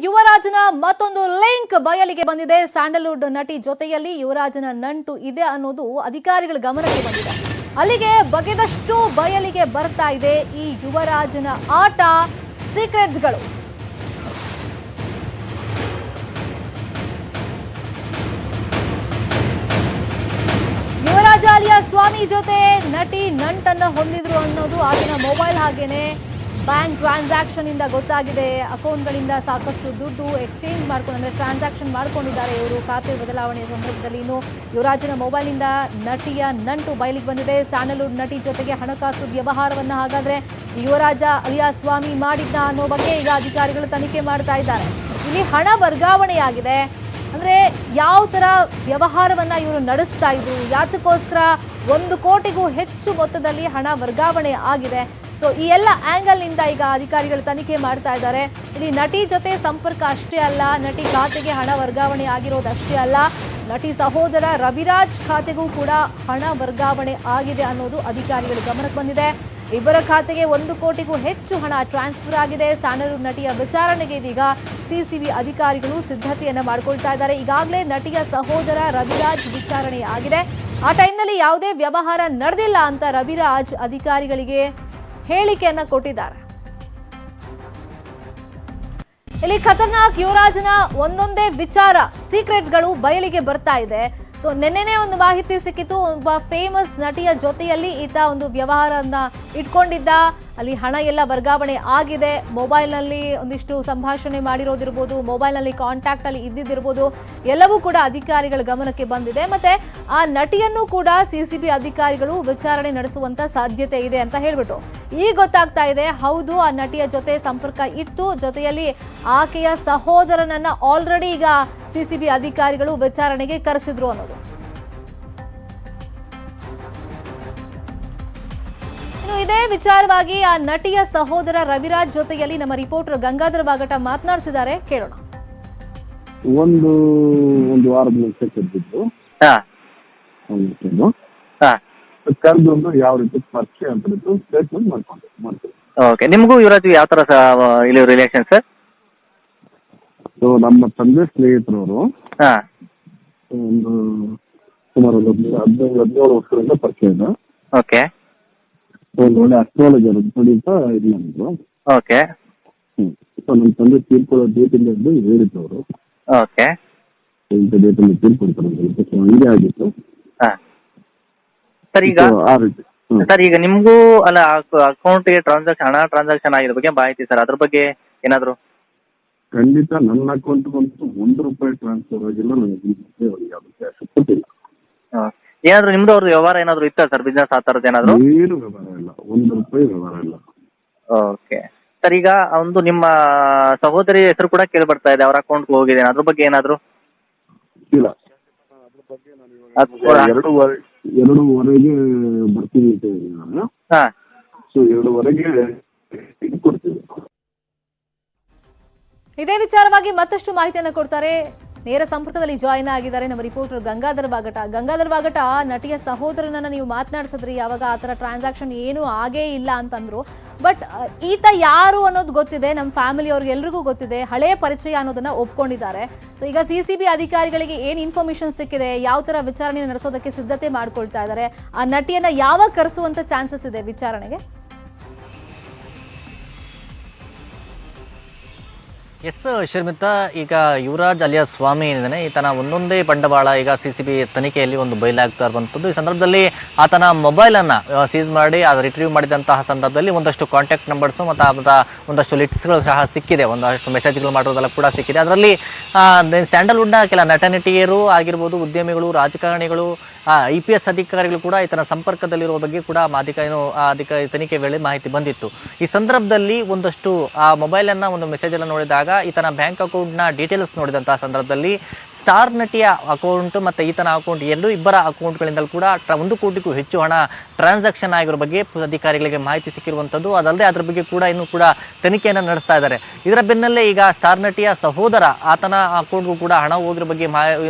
ಯುವರಾಜನ ಮತ್ತೊಂದು ಲಿಂಕ್ ಬಯಲಿಗೆ ಬಂದಿದೆ. ಸ್ಯಾಂಡಲ್ವುಡ್ ನಟಿ ಜೊತೆಯಲ್ಲಿ ಯುವರಾಜನ ನಂಟು ಇದೆ ಅನ್ನೋದು ಅಧಿಕಾರಿಗಳ ಗಮನಕ್ಕೆ ಬಂದಿದೆ. ಅಲ್ಲಿಗೆ ಬಗೆದಷ್ಟು ಬಯಲಿಗೆ ಬರ್ತಾ ಇದೆ ಈ ಯುವರಾಜನ ಆಟ, ಸೀಕ್ರೆಟ್ಸ್ಗಳು. ಯುವರಾಜ ಅಲಿಯಾ ಸ್ವಾಮಿ ಜೊತೆ ನಟಿ ನಂಟನ್ನ ಹೊಂದಿದ್ರು ಅನ್ನೋದು ಆತನ ಮೊಬೈಲ್ ಹಾಗೇನೆ ಬ್ಯಾಂಕ್ ಟ್ರಾನ್ಸಾಕ್ಷನ್ ಇಂದ ಗೊತ್ತಾಗಿದೆ. ಅಕೌಂಟ್ಗಳಿಂದ ಸಾಕಷ್ಟು ದುಡ್ಡು ಎಕ್ಸ್ಚೇಂಜ್ ಅಂದ್ರೆ ಟ್ರಾನ್ಸಾಕ್ಷನ್ ಮಾಡ್ಕೊಂಡಿದ್ದಾರೆ ಇವರು ಖಾತೆ ಬದಲಾವಣೆ ಸಂದರ್ಭದಲ್ಲಿ. ಇನ್ನು ಯುವರಾಜನ ಮೊಬೈಲ್ನಿಂದ ನಟಿಯ ನಂಟು ಬಯಲಿಗೆ ಬಂದಿದೆ. ಸ್ಯಾಂಡಲ್ವುಡ್ ನಟಿ ಜೊತೆಗೆ ಹಣಕಾಸು ವ್ಯವಹಾರವನ್ನ ಹಾಗಾದ್ರೆ ಯುವರಾಜ ಅಲಿಯಾ ಸ್ವಾಮಿ ಮಾಡಿದ್ದ ಅನ್ನೋ ಬಗ್ಗೆ ಈಗ ಅಧಿಕಾರಿಗಳು ತನಿಖೆ ಮಾಡ್ತಾ ಇದ್ದಾರೆ. ಇಲ್ಲಿ ಹಣ ವರ್ಗಾವಣೆಯಾಗಿದೆ ಅಂದ್ರೆ ಯಾವ ತರ ವ್ಯವಹಾರವನ್ನ ಇವರು ನಡೆಸ್ತಾ ಇದ್ರು, ಯಾತಕ್ಕೋಸ್ಕರ 1 ಕೋಟಿಗೂ ಹೆಚ್ಚು ಮೊತ್ತದಲ್ಲಿ ಹಣ ವರ್ಗಾವಣೆ ಆಗಿದೆ. ಸೊ ಈ ಎಲ್ಲ ಆಂಗಲ್ ನಿಂದ ಈಗ ಅಧಿಕಾರಿಗಳು ತನಿಖೆ ಮಾಡ್ತಾ ಇದ್ದಾರೆ. ಇಲ್ಲಿ ನಟಿ ಜೊತೆ ಸಂಪರ್ಕ ಅಷ್ಟೇ ಅಲ್ಲ, ನಟಿ ಖಾತೆಗೆ ಹಣ ವರ್ಗಾವಣೆ ಆಗಿರೋದಷ್ಟೇ ಅಲ್ಲ, ನಟಿ ಸಹೋದರ ರವಿರಾಜ್ ಖಾತೆಗೂ ಕೂಡ ಹಣ ವರ್ಗಾವಣೆ ಆಗಿದೆ ಅನ್ನೋದು ಅಧಿಕಾರಿಗಳ ಗಮನಕ್ಕೆ ಬಂದಿದೆ. ಇಬ್ಬರ ಖಾತೆಗೆ 1 ಕೋಟಿಗೂ ಹೆಚ್ಚು ಹಣ ಟ್ರಾನ್ಸ್ಫರ್ ಆಗಿದೆ. ಸ್ಯಾಂಡಲ್ವುಡ್ ನಟಿಯ ವಿಚಾರಣೆಗೆ ಇದೀಗ ಸಿಸಿಬಿ ಅಧಿಕಾರಿಗಳು ಸಿದ್ಧತೆಯನ್ನ ಮಾಡಿಕೊಳ್ತಾ ಇದ್ದಾರೆ. ಈಗಾಗಲೇ ನಟಿಯ ಸಹೋದರ ರವಿರಾಜ್ ವಿಚಾರಣೆ ಆಗಿದೆ. ಆ ಟೈಮ್ನಲ್ಲಿ ಯಾವುದೇ ವ್ಯವಹಾರ ನಡೆದಿಲ್ಲ ಅಂತ ರವಿರಾಜ್ ಅಧಿಕಾರಿಗಳಿಗೆ ಹೇಳಿಕೆಯನ್ನ ಕೊಟ್ಟಿದ್ದಾರೆ. ಇಲ್ಲಿ ಖತರ್ನಾಕ್ ಯುವರಾಜನ ಒಂದೊಂದೇ ವಿಚಾರ, ಸೀಕ್ರೆಟ್ಗಳು ಬಯಲಿಗೆ ಬರ್ತಾ ಇದೆ. ಸೊ ನಿನ್ನೆನೇ ಒಂದು ಮಾಹಿತಿ ಸಿಕ್ಕಿತ್ತು, ಒಬ್ಬ ಫೇಮಸ್ ನಟಿಯ ಜೊತೆಯಲ್ಲಿ ಈತ ಒಂದು ವ್ಯವಹಾರವನ್ನ ಇಟ್ಕೊಂಡಿದ್ದ, ಅಲ್ಲಿ ಹಣ ಎಲ್ಲ ವರ್ಗಾವಣೆ ಆಗಿದೆ. ಮೊಬೈಲ್ನಲ್ಲಿ ಒಂದಿಷ್ಟು ಸಂಭಾಷಣೆ ಮಾಡಿರೋದಿರ್ಬೋದು, ಮೊಬೈಲ್ನಲ್ಲಿ ಕಾಂಟ್ಯಾಕ್ಟ್ ಅಲ್ಲಿ ಇದ್ದಿದ್ದಿರ್ಬೋದು, ಎಲ್ಲವೂ ಕೂಡ ಅಧಿಕಾರಿಗಳ ಗಮನಕ್ಕೆ ಬಂದಿದೆ. ಮತ್ತೆ ಆ ನಟಿಯನ್ನು ಕೂಡ ಸಿಸಿಬಿ ಅಧಿಕಾರಿಗಳು ವಿಚಾರಣೆ ನಡೆಸುವಂತ ಸಾಧ್ಯತೆ ಇದೆ ಅಂತ ಹೇಳ್ಬಿಟ್ಟು ಈಗ ಗೊತ್ತಾಗ್ತಾ ಇದೆ. ಹೌದು, ಆ ನಟಿಯ ಜೊತೆ ಸಂಪರ್ಕ ಇತ್ತು, ಜೊತೆಯಲ್ಲಿ ಆಕೆಯ ಸಹೋದರನನ್ನ ಆಲ್ರೆಡಿ ಈಗ ಸಿಸಿಬಿ ಅಧಿಕಾರಿಗಳು ವಿಚಾರಣೆಗೆ ಕರೆಸಿದ್ರು ಅನ್ನೋದು. ಇದೇ ವಿಚಾರವಾಗಿ ಆ ನಟಿಯ ಸಹೋದರ ರವಿರಾಜ್ ಜೊತೆಯಲ್ಲಿ ನಮ್ಮ ರಿಪೋರ್ಟರ್ ಗಂಗಾಧರ ಬಾಗಟ ಮಾತನಾಡಿಸಿದ್ದಾರೆ, ಕೇಳೋಣ. ಒಂದು ವಾರದ ಮುಂಚೆ ಕರೆದಿದ್ದು ಕರೆದೊಂದು ಯಾವ ರೀತಿ ಪರಿಚಯ ಅಂತ ಸ್ಟೇಟ್ಮೆಂಟ್ ಮಾಡ್ತೀವಿ. ಓಕೆ, ನಿಮಗೂ ಯುವರಾಜ್ ಯಾವ ತರ ಇಲ್ಲಿ ರಿಲೇಷನ್ ಸರ್? ನಮ್ಮ ತಂದೆ ಸ್ನೇಹಿತರವರು ಒಂದು ಸುಮಾರು 17 ವರ್ಷದಿಂದ ಪರಿಚಯ ಇದೆ. ಓಕೆ, ಒಂದು ಒಳ್ಳೆ ಅಸ್ಟ್ರಾಲಜರ್ ಅಂತ ಇದು ಮಾಡಿದ್ರು. ಓಕೆ, ನಮ್ಮ ತಂದೆ ತೀರ್ಕೊಳ್ಳೋ ಡೇಟಿಂದ ಹೇಳಿದ್ದವರು. ಓಕೆ, ಇಂಥ ಡೇಟಲ್ಲಿ ತೀರ್ಕೊಡ್ತಾರೆ, ಹಂಗೆ ಆಗಿತ್ತು ಸರ್. ಈಗ ಸರ್, ಈಗ ನಿಮ್ಗೂ ಅಲ್ಲ ಅಕೌಂಟ್ಗೆ ಹಣ ಟ್ರಾನ್ಸಾಕ್ಷನ್ ಆಗಿರೋ ಬಗ್ಗೆ ಮಾಹಿತಿ ಸರ್, ಅದ್ರ ಬಗ್ಗೆ ಏನಾದ್ರು? ಖಂಡಿತ ನನ್ನ ಅಕೌಂಟ್ ಬಂತು ₹1 ಟ್ರಾನ್ಸ್ಫರ್ ಆಗಿಲ್ಲ, ನನಗೆ ಯಾವ್ದು ಕ್ಯಾಶ್ ಕೊಟ್ಟಿಲ್ಲ. ಏನಾದ್ರು ನಿಮ್ದು ಅವ್ರದ್ದು ವ್ಯವಹಾರ ಏನಾದ್ರು ಇತ್ತ ಸರ್, ಬಿಸ್ನೆಸ್ ಆ ತರದ್ದು ಏನಾದ್ರು? ಏನು ವ್ಯವಹಾರ ಇಲ್ಲ, ₹1 ವ್ಯವಹಾರ ಇಲ್ಲ. ಓಕೆ ಸರ್, ಈಗ ಒಂದು ನಿಮ್ಮ ಸಹೋದರಿ ಹೆಸರು ಕೂಡ ಕೇಳಿ ಬರ್ತಾ ಇದೆ, ಅವ್ರ ಅಕೌಂಟ್ಗೆ ಹೋಗಿದೆ, ಅದ್ರ ಬಗ್ಗೆ ಏನಾದ್ರು ಇಲ್ಲ? ಅದ್ರ ಬಗ್ಗೆ ನಾನು 2:30ಗೆ ಬರ್ತೀನಿ ಅಂತ ಹೇಳಿ ನಾನು. ಸೊ 2:30ಗೆ ಕೊಡ್ತೀನಿ. ಇದೇ ವಿಚಾರವಾಗಿ ಮತ್ತಷ್ಟು ಮಾಹಿತಿಯನ್ನು ಕೊಡ್ತಾರೆ. ನೇರ ಸಂಪರ್ಕದಲ್ಲಿ ಜಾಯಿನ್ ಆಗಿದ್ದಾರೆ ನಮ್ಮ ರಿಪೋರ್ಟರ್ ಗಂಗಾಧರ ಬಾಗಟ. ಗಂಗಾಧರ ಬಾಗಟ, ನಟಿಯ ಸಹೋದರನನ್ನ ನೀವು ಮಾತನಾಡಿಸಿದ್ರಿ, ಯಾವಾಗ ಆತರ ಟ್ರಾನ್ಸಾಕ್ಷನ್ ಏನೂ ಆಗೇ ಇಲ್ಲ ಅಂತಂದ್ರು. ಬಟ್ ಈತ ಯಾರು ಅನ್ನೋದು ಗೊತ್ತಿದೆ, ನಮ್ಮ ಫ್ಯಾಮಿಲಿ ಅವ್ರಿಗೆ ಎಲ್ರಿಗೂ ಗೊತ್ತಿದೆ, ಹಳೆಯ ಪರಿಚಯ ಅನ್ನೋದನ್ನ ಒಪ್ಕೊಂಡಿದ್ದಾರೆ. ಸೊ ಈಗ ಸಿಸಿಬಿ ಅಧಿಕಾರಿಗಳಿಗೆ ಏನ್ ಇನ್ಫಾರ್ಮೇಶನ್ ಸಿಕ್ಕಿದೆ, ಯಾವ ತರ ವಿಚಾರಣೆ ನಡೆಸೋದಕ್ಕೆ ಸಿದ್ಧತೆ ಮಾಡ್ಕೊಳ್ತಾ ಇದ್ದಾರೆ, ಆ ನಟಿಯನ್ನ ಯಾವಾಗ ಕರೆಸುವಂತ ಚಾನ್ಸಸ್ ಇದೆ ವಿಚಾರಣೆಗೆ? ಎಸ್ ಶರ್ಮಿತಾ, ಈಗ ಯುವರಾಜ್ ಅಲಿಯಾ ಸ್ವಾಮಿ ಏನಿದ್ದಾನೆ, ಈತನ ಒಂದೊಂದೇ ಬಂಡವಾಳ ಈಗ ಸಿಸಿಬಿ ತನಿಖೆಯಲ್ಲಿ ಒಂದು ಬಯಲಾಗ್ತಾ ಇರುವಂಥದ್ದು. ಈ ಸಂದರ್ಭದಲ್ಲಿ ಆತನ ಮೊಬೈಲ್ ಅನ್ನ ಸೀಸ್ ಮಾಡಿ ಅದು ರಿಟ್ರೀವ್ ಮಾಡಿದಂತಹ ಸಂದರ್ಭದಲ್ಲಿ ಒಂದಷ್ಟು ಕಾಂಟ್ಯಾಕ್ಟ್ ನಂಬರ್ಸ್ ಮತ್ತು ಒಂದಷ್ಟು ಲಿಸ್ಟ್ಗಳು ಸಹ ಸಿಕ್ಕಿದೆ, ಒಂದಷ್ಟು ಮೆಸೇಜ್ಗಳು ಮಾಡೋದೆಲ್ಲ ಕೂಡ ಸಿಕ್ಕಿದೆ. ಅದರಲ್ಲಿ ಸ್ಯಾಂಡಲ್ವುಡ್ನ ಕೆಲ ನಟ ನಟಿಯರು ಆಗಿರ್ಬೋದು, ಉದ್ಯಮಿಗಳು, ರಾಜಕಾರಣಿಗಳು, IPS ಅಧಿಕಾರಿಗಳು ಕೂಡ ಈತನ ಸಂಪರ್ಕದಲ್ಲಿರುವ ಬಗ್ಗೆ ಕೂಡ ತನಿಖೆ ವೇಳೆ ಮಾಹಿತಿ ಬಂದಿತ್ತು. ಈ ಸಂದರ್ಭದಲ್ಲಿ ಒಂದಷ್ಟು ಆ ಮೊಬೈಲ್ ಅನ್ನ ಒಂದು ಮೆಸೇಜ್ ಅನ್ನು ನೋಡಿದಾಗ ಈತನ ಬ್ಯಾಂಕ್ ಅಕೌಂಟ್ ನ ಡೀಟೇಲ್ಸ್ ನೋಡಿದಂತಹ ಸಂದರ್ಭದಲ್ಲಿ ಸ್ಟಾರ್ ನಟಿಯ ಅಕೌಂಟ್ ಮತ್ತೆ ಈತನ ಅಕೌಂಟ್ ಇಬ್ಬರ ಅಕೌಂಟ್ಗಳಿಂದ ಕೂಡ 1 ಕೋಟಿಗೂ ಹೆಚ್ಚು ಹಣ ಟ್ರಾನ್ಸಾಕ್ಷನ್ ಆಗಿರೋ ಬಗ್ಗೆ ಅಧಿಕಾರಿಗಳಿಗೆ ಮಾಹಿತಿ ಸಿಕ್ಕಿರುವಂತದ್ದು. ಅದಲ್ಲದೆ ಅದ್ರ ಬಗ್ಗೆ ಕೂಡ ಇನ್ನೂ ಕೂಡ ತನಿಖೆಯನ್ನು ನಡೆಸ್ತಾ ಇದ್ದಾರೆ. ಇದರ ಬೆನ್ನಲ್ಲೇ ಈಗ ಸ್ಟಾರ್ ನಟಿಯ ಸಹೋದರ ಆತನ ಅಕೌಂಟ್ಗೂ ಕೂಡ ಹಣ ಹೋಗಿರೋ ಬಗ್ಗೆ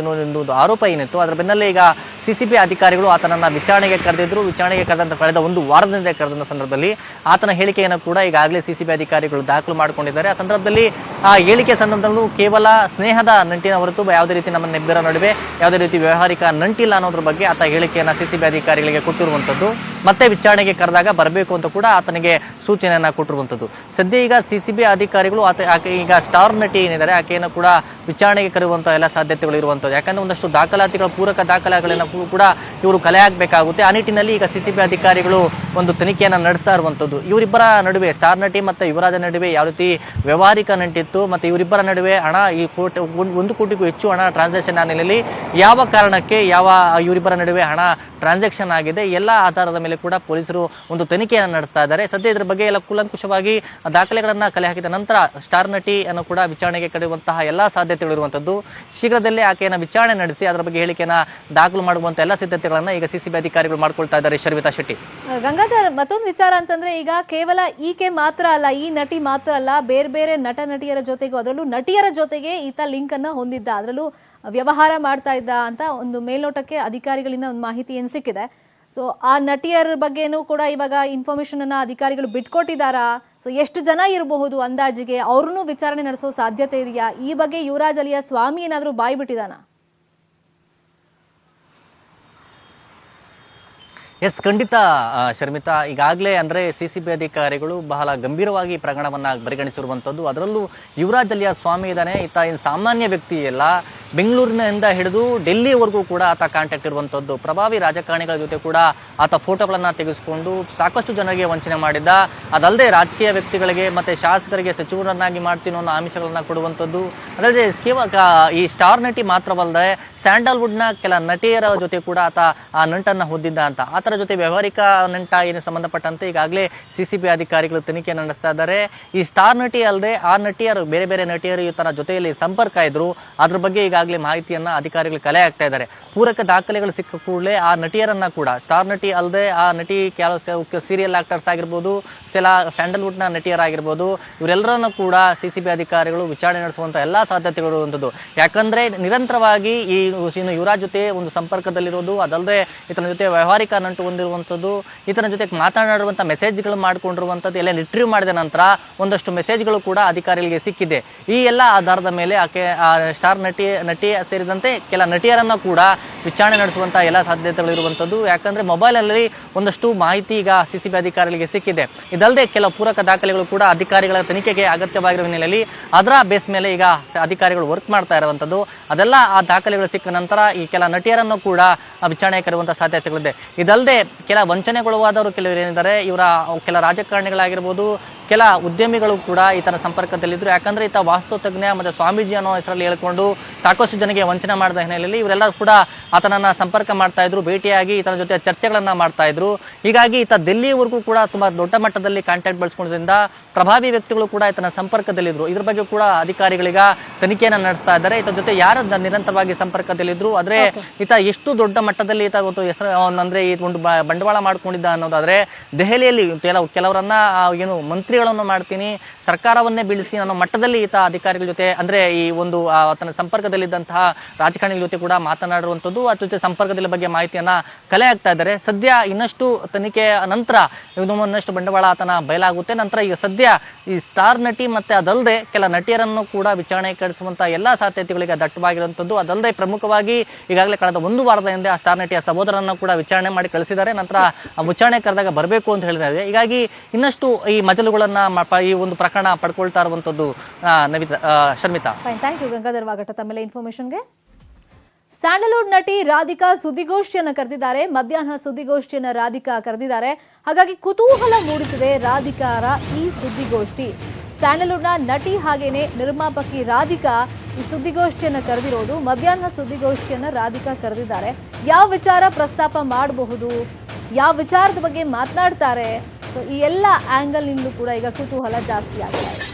ಒಂದು ಆರೋಪ ಏನಿತ್ತು. ಅದರ ಬೆನ್ನಲ್ಲೇ ಈಗ ಸಿಸಿಬಿ ಸಿಸಿಬಿ ಅಧಿಕಾರಿಗಳು ಆತನನ್ನ ವಿಚಾರಣೆಗೆ ಕರೆದಿದ್ರು. ವಿಚಾರಣೆಗೆ ಕಳೆದ ಒಂದು ವಾರದಿಂದ ಕರೆದ ಸಂದರ್ಭದಲ್ಲಿ ಆತನ ಹೇಳಿಕೆಯನ್ನು ಕೂಡ ಈಗಾಗಲೇ ಸಿಸಿಬಿ ಅಧಿಕಾರಿಗಳು ದಾಖಲು ಮಾಡಿಕೊಂಡಿದ್ದಾರೆ. ಆ ಸಂದರ್ಭದಲ್ಲಿ ಆ ಹೇಳಿಕೆ ಸಂದರ್ಭದಲ್ಲೂ ಕೇವಲ ಸ್ನೇಹದ ನಂಟಿನ ಹೊರತು ಯಾವುದೇ ರೀತಿ ನಮ್ಮಿಬ್ಬರ ನಡುವೆ ಯಾವುದೇ ರೀತಿ ವ್ಯವಹಾರಿಕ ನಂಟಿಲ್ಲ ಅನ್ನೋದ್ರ ಬಗ್ಗೆ ಆತ ಹೇಳಿಕೆಯನ್ನ ಸಿಸಿಬಿ ಅಧಿಕಾರಿಗಳಿಗೆ ಕೊಟ್ಟಿರುವಂತದ್ದು. ಮತ್ತೆ ವಿಚಾರಣೆಗೆ ಕರೆದಾಗ ಬರಬೇಕು ಅಂತ ಕೂಡ ಆತನಿಗೆ ಸೂಚನೆಯನ್ನ ಕೊಟ್ಟಿರುವಂತದ್ದು. ಸದ್ಯ ಈಗ ಸಿಸಿಬಿ ಅಧಿಕಾರಿಗಳು ಈಗ ಸ್ಟಾರ್ ನಟಿ ಏನಿದ್ದಾರೆ ಆಕೆಯನ್ನು ಕೂಡ ವಿಚಾರಣೆಗೆ ಕರೆಯುವಂತಹ ಎಲ್ಲ ಸಾಧ್ಯತೆಗಳು ಇರುವಂತದ್ದು. ಯಾಕಂದ್ರೆ ಒಂದಷ್ಟು ದಾಖಲಾತಿಗಳ ಪೂರಕ ದಾಖಲೆಗಳನ್ನ ಕೂಡ ಇವರು ಕಲೆ ಹಾಕಬೇಕಾಗುತ್ತೆ. ಆ ನಿಟ್ಟಿನಲ್ಲಿ ಈಗ ಸಿಸಿಬಿ ಅಧಿಕಾರಿಗಳು ಒಂದು ತನಿಖೆಯನ್ನ ನಡೆಸ್ತಾ ಇರುವಂತದ್ದು. ಇವರಿಬ್ಬರ ನಡುವೆ ಸ್ಟಾರ್ ನಟಿ ಮತ್ತೆ ಯುವರಾಜ ನಡುವೆ ಯಾವ ರೀತಿ ವ್ಯವಹಾರಿಕ ನಂಟಿತ್ತು, ಮತ್ತೆ ಇವರಿಬ್ಬರ ನಡುವೆ ಹಣ ಈ 1 ಕೋಟಿಗೂ ಹೆಚ್ಚು ಹಣ ಟ್ರಾನ್ಸಾಕ್ಷನ್ ಹಿನ್ನೆಲೆಯಲ್ಲಿ ಯಾವ ಕಾರಣಕ್ಕೆ ಇವರಿಬ್ಬರ ನಡುವೆ ಹಣ ಟ್ರಾನ್ಸಾಕ್ಷನ್ ಆಗಿದೆ ಎಲ್ಲ ಆಧಾರದ ಮೇಲೆ ಕೂಡ ಪೊಲೀಸರು ಒಂದು ತನಿಖೆಯನ್ನು ನಡೆಸ್ತಾ ಇದ್ದಾರೆ. ಸದ್ಯ ಇದರ ಬಗ್ಗೆ ಎಲ್ಲ ಕೂಲಂಕುಷವಾಗಿ ದಾಖಲೆಗಳನ್ನ ಕಲೆ ಹಾಕಿದ ನಂತರ ಸ್ಟಾರ್ ನಟಿಯನ್ನು ಕೂಡ ವಿಚಾರಣೆಗೆ ಕರೆಯುವಂತಹ ಎಲ್ಲಾ ಸಾಧ್ಯತೆಗಳು ಇರುವಂತದ್ದು. ಶೀಘ್ರದಲ್ಲೇ ಆಕೆಯನ್ನ ವಿಚಾರಣೆ ನಡೆಸಿ ಅದರ ಬಗ್ಗೆ ಹೇಳಿಕೆಯನ್ನ ದಾಖಲು ಮಾಡುವಂತ ಎಲ್ಲ ಸಿದ್ಧತೆಗಳನ್ನ ಈಗ ಸಿಸಿಬಿ ಅಧಿಕಾರಿಗಳು ಮಾಡ್ಕೊಳ್ತಾ ಇದ್ದಾರೆ. ಶರ್ಮಿತಾ ಶೆಟ್ಟಿ. ಗಂಗಾಧರ್, ಮತ್ತೊಂದು ವಿಚಾರ ಅಂತಂದ್ರೆ ಈಗ ಕೇವಲ ಈಕೆ ಮಾತ್ರ ಅಲ್ಲ, ಈ ನಟಿ ಮಾತ್ರ ಅಲ್ಲ, ಬೇರೆ ಬೇರೆ ನಟ ನಟಿಯರ ಜೊತೆಗೂ ಅದರಲ್ಲೂ ನಟಿಯರ ಜೊತೆಗೆ ಈತ ಲಿಂಕ್ ಅನ್ನ ಹೊಂದಿದ್ದ, ಅದರಲ್ಲೂ ವ್ಯವಹಾರ ಮಾಡ್ತಾ ಇದ್ದ ಅಂತ ಒಂದು ಮೇಲ್ನೋಟಕ್ಕೆ ಅಧಿಕಾರಿಗಳಿಂದ ಒಂದು ಮಾಹಿತಿ ಏನು ಸಿಕ್ಕಿದೆ. ಸೊ ಆ ನಟಿಯರ ಬಗ್ಗೆನೂ ಕೂಡ ಇವಾಗ ಇನ್ಫಾರ್ಮೇಶನ್ ಅನ್ನ ಅಧಿಕಾರಿಗಳು ಬಿಟ್ಕೊಟ್ಟಿದ್ದಾರಾ? ಸೊ ಎಷ್ಟು ಜನ ಇರಬಹುದು ಅಂದಾಜಿಗೆ? ಅವ್ರನ್ನೂ ವಿಚಾರಣೆ ನಡೆಸೋ ಸಾಧ್ಯತೆ ಇದೆಯಾ? ಈ ಬಗ್ಗೆ ಯುವರಾಜ್ ಅಲಿಯಾ ಸ್ವಾಮಿ ಏನಾದರೂ ಬಾಯಿ ಬಿಟ್ಟಿದಾನ? ಎಸ್, ಖಂಡಿತ ಶರ್ಮಿತಾ. ಈಗಾಗಲೇ ಅಂದ್ರೆ ಸಿಸಿಬಿ ಅಧಿಕಾರಿಗಳು ಬಹಳ ಗಂಭೀರವಾಗಿ ಪ್ರಕರಣವನ್ನ ಪರಿಗಣಿಸಿರುವಂತದ್ದು. ಅದರಲ್ಲೂ ಯುವರಾಜ್ ಅಲಿಯಾ ಸ್ವಾಮಿ ಇದ್ದಾನೆ, ಈತ ಸಾಮಾನ್ಯ ವ್ಯಕ್ತಿ ಅಲ್ಲ. ಬೆಂಗಳೂರಿನಿಂದ ಹಿಡಿದು ಡೆಲ್ಲಿವರೆಗೂ ಕೂಡ ಆತ ಕಾಂಟ್ಯಾಕ್ಟ್ ಇರುವಂತದ್ದು. ಪ್ರಭಾವಿ ರಾಜಕಾರಣಿಗಳ ಜೊತೆ ಕೂಡ ಆತ ಫೋಟೋಗಳನ್ನ ತೆಗೆಸಿಕೊಂಡು ಸಾಕಷ್ಟು ಜನರಿಗೆ ವಂಚನೆ ಮಾಡಿದ್ದ. ಅದಲ್ಲದೆ ರಾಜಕೀಯ ವ್ಯಕ್ತಿಗಳಿಗೆ ಮತ್ತೆ ಶಾಸಕರಿಗೆ ಸಚಿವರನ್ನಾಗಿ ಮಾಡ್ತೀನೋ ಅನ್ನೋ ಆಮಿಷಗಳನ್ನ ಕೊಡುವಂತದ್ದು. ಅದಲ್ಲದೆ ಕೇವಲ ಈ ಸ್ಟಾರ್ ನಟಿ ಮಾತ್ರವಲ್ಲದೆ ಸ್ಯಾಂಡಲ್ವುಡ್ ನ ಕೆಲ ನಟಿಯರ ಜೊತೆ ಕೂಡ ಆತ ಆ ನಂಟನ್ನ ಹೊಂದಿದ್ದ ಅಂತ ಆತರ ಜೊತೆ ವ್ಯವಹಾರಿಕ ನಂಟ ಏನು ಸಂಬಂಧಪಟ್ಟಂತೆ ಈಗಾಗಲೇ ಸಿಸಿಬಿ ಅಧಿಕಾರಿಗಳು ತನಿಖೆಯನ್ನು ನಡೆಸ್ತಾ ಇದ್ದಾರೆ. ಈ ಸ್ಟಾರ್ ನಟಿ ಅಲ್ಲದೆ ಆ ನಟಿಯರು ಬೇರೆ ಬೇರೆ ನಟಿಯರು ಈ ತರ ಜೊತೆಯಲ್ಲಿ ಸಂಪರ್ಕ ಇದ್ರು, ಅದ್ರ ಬಗ್ಗೆ ಈಗಾಗಲೇ ಮಾಹಿತಿಯನ್ನ ಅಧಿಕಾರಿಗಳು ಕಲೆ ಹಾಕ್ತಾ ಇದ್ದಾರೆ. ಪೂರಕ ದಾಖಲೆಗಳು ಸಿಕ್ಕ ಕೂಡಲೇ ಆ ನಟಿಯರನ್ನ ಕೂಡ, ಸ್ಟಾರ್ ನಟಿ ಅಲ್ಲದೆ ಆ ನಟಿ ಕೆಲವು ಸೀರಿಯಲ್ ಆಕ್ಟರ್ಸ್ ಆಗಿರ್ಬೋದು, ಸ್ಯಾಂಡಲ್ವುಡ್ ನ ನಟಿಯರಾಗಿರ್ಬೋದು, ಇವರೆಲ್ಲರನ್ನ ಕೂಡ ಸಿಸಿಬಿ ಅಧಿಕಾರಿಗಳು ವಿಚಾರಣೆ ನಡೆಸುವಂತ ಎಲ್ಲಾ ಸಾಧ್ಯತೆಗಳು ಇರುವಂತದ್ದು. ಯಾಕಂದ್ರೆ ನಿರಂತರವಾಗಿ ಈ ಯುವರಾಜ್ ಜೊತೆ ಒಂದು ಸಂಪರ್ಕದಲ್ಲಿರೋದು, ಅದಲ್ಲದೆ ಈತನ ಜೊತೆ ವ್ಯವಹಾರಿಕ ನಂಟು ಹೊಂದಿರುವಂತದ್ದು, ಈತನ ಜೊತೆ ಮಾತನಾಡಿರುವಂತಹ ಮೆಸೇಜ್ಗಳು ಮಾಡ್ಕೊಂಡಿರುವಂತದ್ದು ಎಲ್ಲ ರಿಟ್ರೀವ್ ಮಾಡಿದ ನಂತರ ಒಂದಷ್ಟು ಮೆಸೇಜ್ಗಳು ಕೂಡ ಅಧಿಕಾರಿಗಳಿಗೆ ಸಿಕ್ಕಿದೆ. ಈ ಎಲ್ಲ ಆಧಾರದ ಮೇಲೆ ಆಕೆ ಸ್ಟಾರ್ ನಟಿ ಸೇರಿದಂತೆ ಕೆಲ ನಟಿಯರನ್ನ ಕೂಡ ವಿಚಾರಣೆ ನಡೆಸುವಂತಹ ಎಲ್ಲ ಸಾಧ್ಯತೆಗಳು ಇರುವಂತದ್ದು. ಯಾಕಂದ್ರೆ ಮೊಬೈಲ್ ಅಲ್ಲಿ ಒಂದಷ್ಟು ಮಾಹಿತಿ ಈಗ ಸಿಸಿಬಿ ಅಧಿಕಾರಿಗಳಿಗೆ ಸಿಕ್ಕಿದೆ. ಇದಲ್ಲದೆ ಕೆಲ ಪೂರಕ ದಾಖಲೆಗಳು ಕೂಡ ಅಧಿಕಾರಿಗಳ ತನಿಖೆಗೆ ಅಗತ್ಯವಾಗಿರುವ ಹಿನ್ನೆಲೆಯಲ್ಲಿ ಅದರ ಬೇಸ್ ಮೇಲೆ ಈಗ ಅಧಿಕಾರಿಗಳು ವರ್ಕ್ ಮಾಡ್ತಾ ಇರುವಂತದ್ದು. ಅದೆಲ್ಲ ಆ ದಾಖಲೆಗಳು ಸಿಕ್ಕ ನಂತರ ಈ ಕೆಲ ನಟಿಯರನ್ನು ಕೂಡ ವಿಚಾರಣೆ ಕರೆಯುವಂತಹ ಸಾಧ್ಯತೆಗಳಿದೆ. ಇದಲ್ಲದೆ ಕೆಲ ವಂಚನೆಗೊಳಗಾದವರು ಕೆಲವರು ಏನಿದ್ದಾರೆ, ಇವರ ಕೆಲ ರಾಜಕಾರಣಿಗಳಾಗಿರ್ಬೋದು, ಕೆಲ ಉದ್ಯಮಿಗಳು ಕೂಡ ಈತನ ಸಂಪರ್ಕದಲ್ಲಿದ್ರು. ಯಾಕಂದ್ರೆ ಈತ ವಾಸ್ತುತಜ್ಞ ಮತ್ತೆ ಸ್ವಾಮೀಜಿ ಅನ್ನೋ ಹೆಸರಲ್ಲಿ ಹೇಳ್ಕೊಂಡು ಸಾಕಷ್ಟು ಜನಕ್ಕೆ ವಂಚನೆ ಮಾಡಿದ ಹಿನ್ನೆಲೆಯಲ್ಲಿ ಇವರೆಲ್ಲ ಕೂಡ ಆತನನ್ನ ಸಂಪರ್ಕ ಮಾಡ್ತಾ ಇದ್ರು, ಭೇಟಿಯಾಗಿ ಈತನ ಜೊತೆ ಚರ್ಚೆಗಳನ್ನ ಮಾಡ್ತಾ ಇದ್ರು. ಹೀಗಾಗಿ ಈತ ಡೆಲ್ಲಿವರೆಗೂ ಕೂಡ ತುಂಬಾ ದೊಡ್ಡ ಮಟ್ಟದಲ್ಲಿ ಕಾಂಟ್ಯಾಕ್ಟ್ ಬೆಳೆಸ್ಕೊಳ್ಳೋದ್ರಿಂದ ಪ್ರಭಾವಿ ವ್ಯಕ್ತಿಗಳು ಕೂಡ ಈತನ ಸಂಪರ್ಕದಲ್ಲಿದ್ರು. ಇದ್ರ ಬಗ್ಗೆ ಕೂಡ ಅಧಿಕಾರಿಗಳೀಗ ತನಿಖೆಯನ್ನ ನಡೆಸ್ತಾ ಇದ್ದಾರೆ. ಈತ ಜೊತೆ ಯಾರು ನಿರಂತರವಾಗಿ ಸಂಪರ್ಕದಲ್ಲಿದ್ರು, ಆದ್ರೆ ಈತ ಎಷ್ಟು ದೊಡ್ಡ ಮಟ್ಟದಲ್ಲಿ ಈತ ಒಂದು ಹೆಸರು ಅಂದ್ರೆ ಈ ಒಂದು ಬಂಡವಾಳ ಮಾಡ್ಕೊಂಡಿದ್ದ ಅನ್ನೋದಾದ್ರೆ ದೆಹಲಿಯಲ್ಲಿ ಕೆಲವರನ್ನ ಏನು ಮಂತ್ರಿಗಳನ್ನು ಮಾಡ್ತೀನಿ, ಸರ್ಕಾರವನ್ನೇ ಬೀಳಿಸ್ತೀನಿ ಅನ್ನೋ ಮಟ್ಟದಲ್ಲಿ ಈತ ಅಧಿಕಾರಿಗಳ ಜೊತೆ ಅಂದ್ರೆ ಈ ಒಂದು ತನ್ನ ಸಂಪರ್ಕದಲ್ಲಿದ್ದಂತಹ ರಾಜಕಾರಣಿಗಳ ಜೊತೆ ಕೂಡ ಮಾತನಾಡಿರುವಂತದ್ದು, ಅದ್ರ ಜೊತೆ ಸಂಪರ್ಕದ ಬಗ್ಗೆ ಮಾಹಿತಿಯನ್ನ ಕಲೆ ಹಾಕ್ತಾ ಇದ್ದಾರೆ. ಸದ್ಯ ಇನ್ನಷ್ಟು ತನಿಖೆ ನಂತರ ಇನ್ನಷ್ಟು ಬಂಡವಾಳ ಆತನ ಬಯಲಾಗುತ್ತೆ. ನಂತರ ಈಗ ಸದ್ಯ ಈ ಸ್ಟಾರ್ ನಟಿ ಮತ್ತೆ ಅದಲ್ಲದೆ ಕೆಲ ನಟಿಯರನ್ನು ಕೂಡ ವಿಚಾರಣೆ ಕಳಿಸುವಂತಹ ಎಲ್ಲಾ ಸಾಧ್ಯತೆಗಳಿಗೆ ದಟ್ಟವಾಗಿರುವಂತದ್ದು. ಅದಲ್ಲದೆ ಪ್ರಮುಖವಾಗಿ ಈಗಾಗಲೇ ಕಳೆದ ಒಂದು ವಾರದ ಹಿಂದೆ ಆ ಸ್ಟಾರ್ ನಟಿಯ ಸಹೋದರನ್ನು ಕೂಡ ವಿಚಾರಣೆ ಮಾಡಿ ಕಳಿಸಿದ್ದಾರೆ. ನಂತರ ವಿಚಾರಣೆ ಕರೆದಾಗ ಬರಬೇಕು ಅಂತ ಹೇಳಿದ್ದಾರೆ. ಹೀಗಾಗಿ ಇನ್ನಷ್ಟು ಈ ಮಜಲುಗಳನ್ನ ಈ ಒಂದು ಪ್ರಕರಣ ಪಡ್ಕೊಳ್ತಾ ಇರುವಂತದ್ದು. ಶರ್ಮಿತಾ, ಥ್ಯಾಂಕ್ ಯು ಗಂಗಾಧರ್ ವಾಗಟ ತಮ್ಮೆಲ್ಲ ಇನ್ಫಾರ್ಮೇಶನ್ಗೆ. ಸ್ಯಾಂಡಲ್ವುಡ್ ನಟಿ ರಾಧಿಕಾ ಸುದ್ದಿಗೋಷ್ಠಿಯನ್ನು ಕರೆದಿದ್ದಾರೆ. ಮಧ್ಯಾಹ್ನ ಸುದ್ದಿಗೋಷ್ಠಿಯನ್ನು ರಾಧಿಕಾ ಕರೆದಿದ್ದಾರೆ. ಹಾಗಾಗಿ ಕುತೂಹಲ ಮೂಡಿಸಿದೆ ರಾಧಿಕಾರ ಈ ಸುದ್ದಿಗೋಷ್ಠಿ. ಸ್ಯಾಂಡಲ್ವುಡ್ನ ನಟಿ ಹಾಗೇನೆ ನಿರ್ಮಾಪಕಿ ರಾಧಿಕಾ ಈ ಸುದ್ದಿಗೋಷ್ಠಿಯನ್ನು ಕರೆದಿರೋದು. ಮಧ್ಯಾಹ್ನ ಸುದ್ದಿಗೋಷ್ಠಿಯನ್ನು ರಾಧಿಕಾ ಕರೆದಿದ್ದಾರೆ. ಯಾವ ವಿಚಾರ ಪ್ರಸ್ತಾಪ ಮಾಡಬಹುದು, ಯಾವ ವಿಚಾರದ ಬಗ್ಗೆ ಮಾತನಾಡ್ತಾರೆ, ಸೊ ಈ ಎಲ್ಲ ಆಂಗಲ್ ನಿಂದಲೂ ಕೂಡ ಈಗ ಕುತೂಹಲ ಜಾಸ್ತಿ ಆಗ್ತಾ ಇದೆ.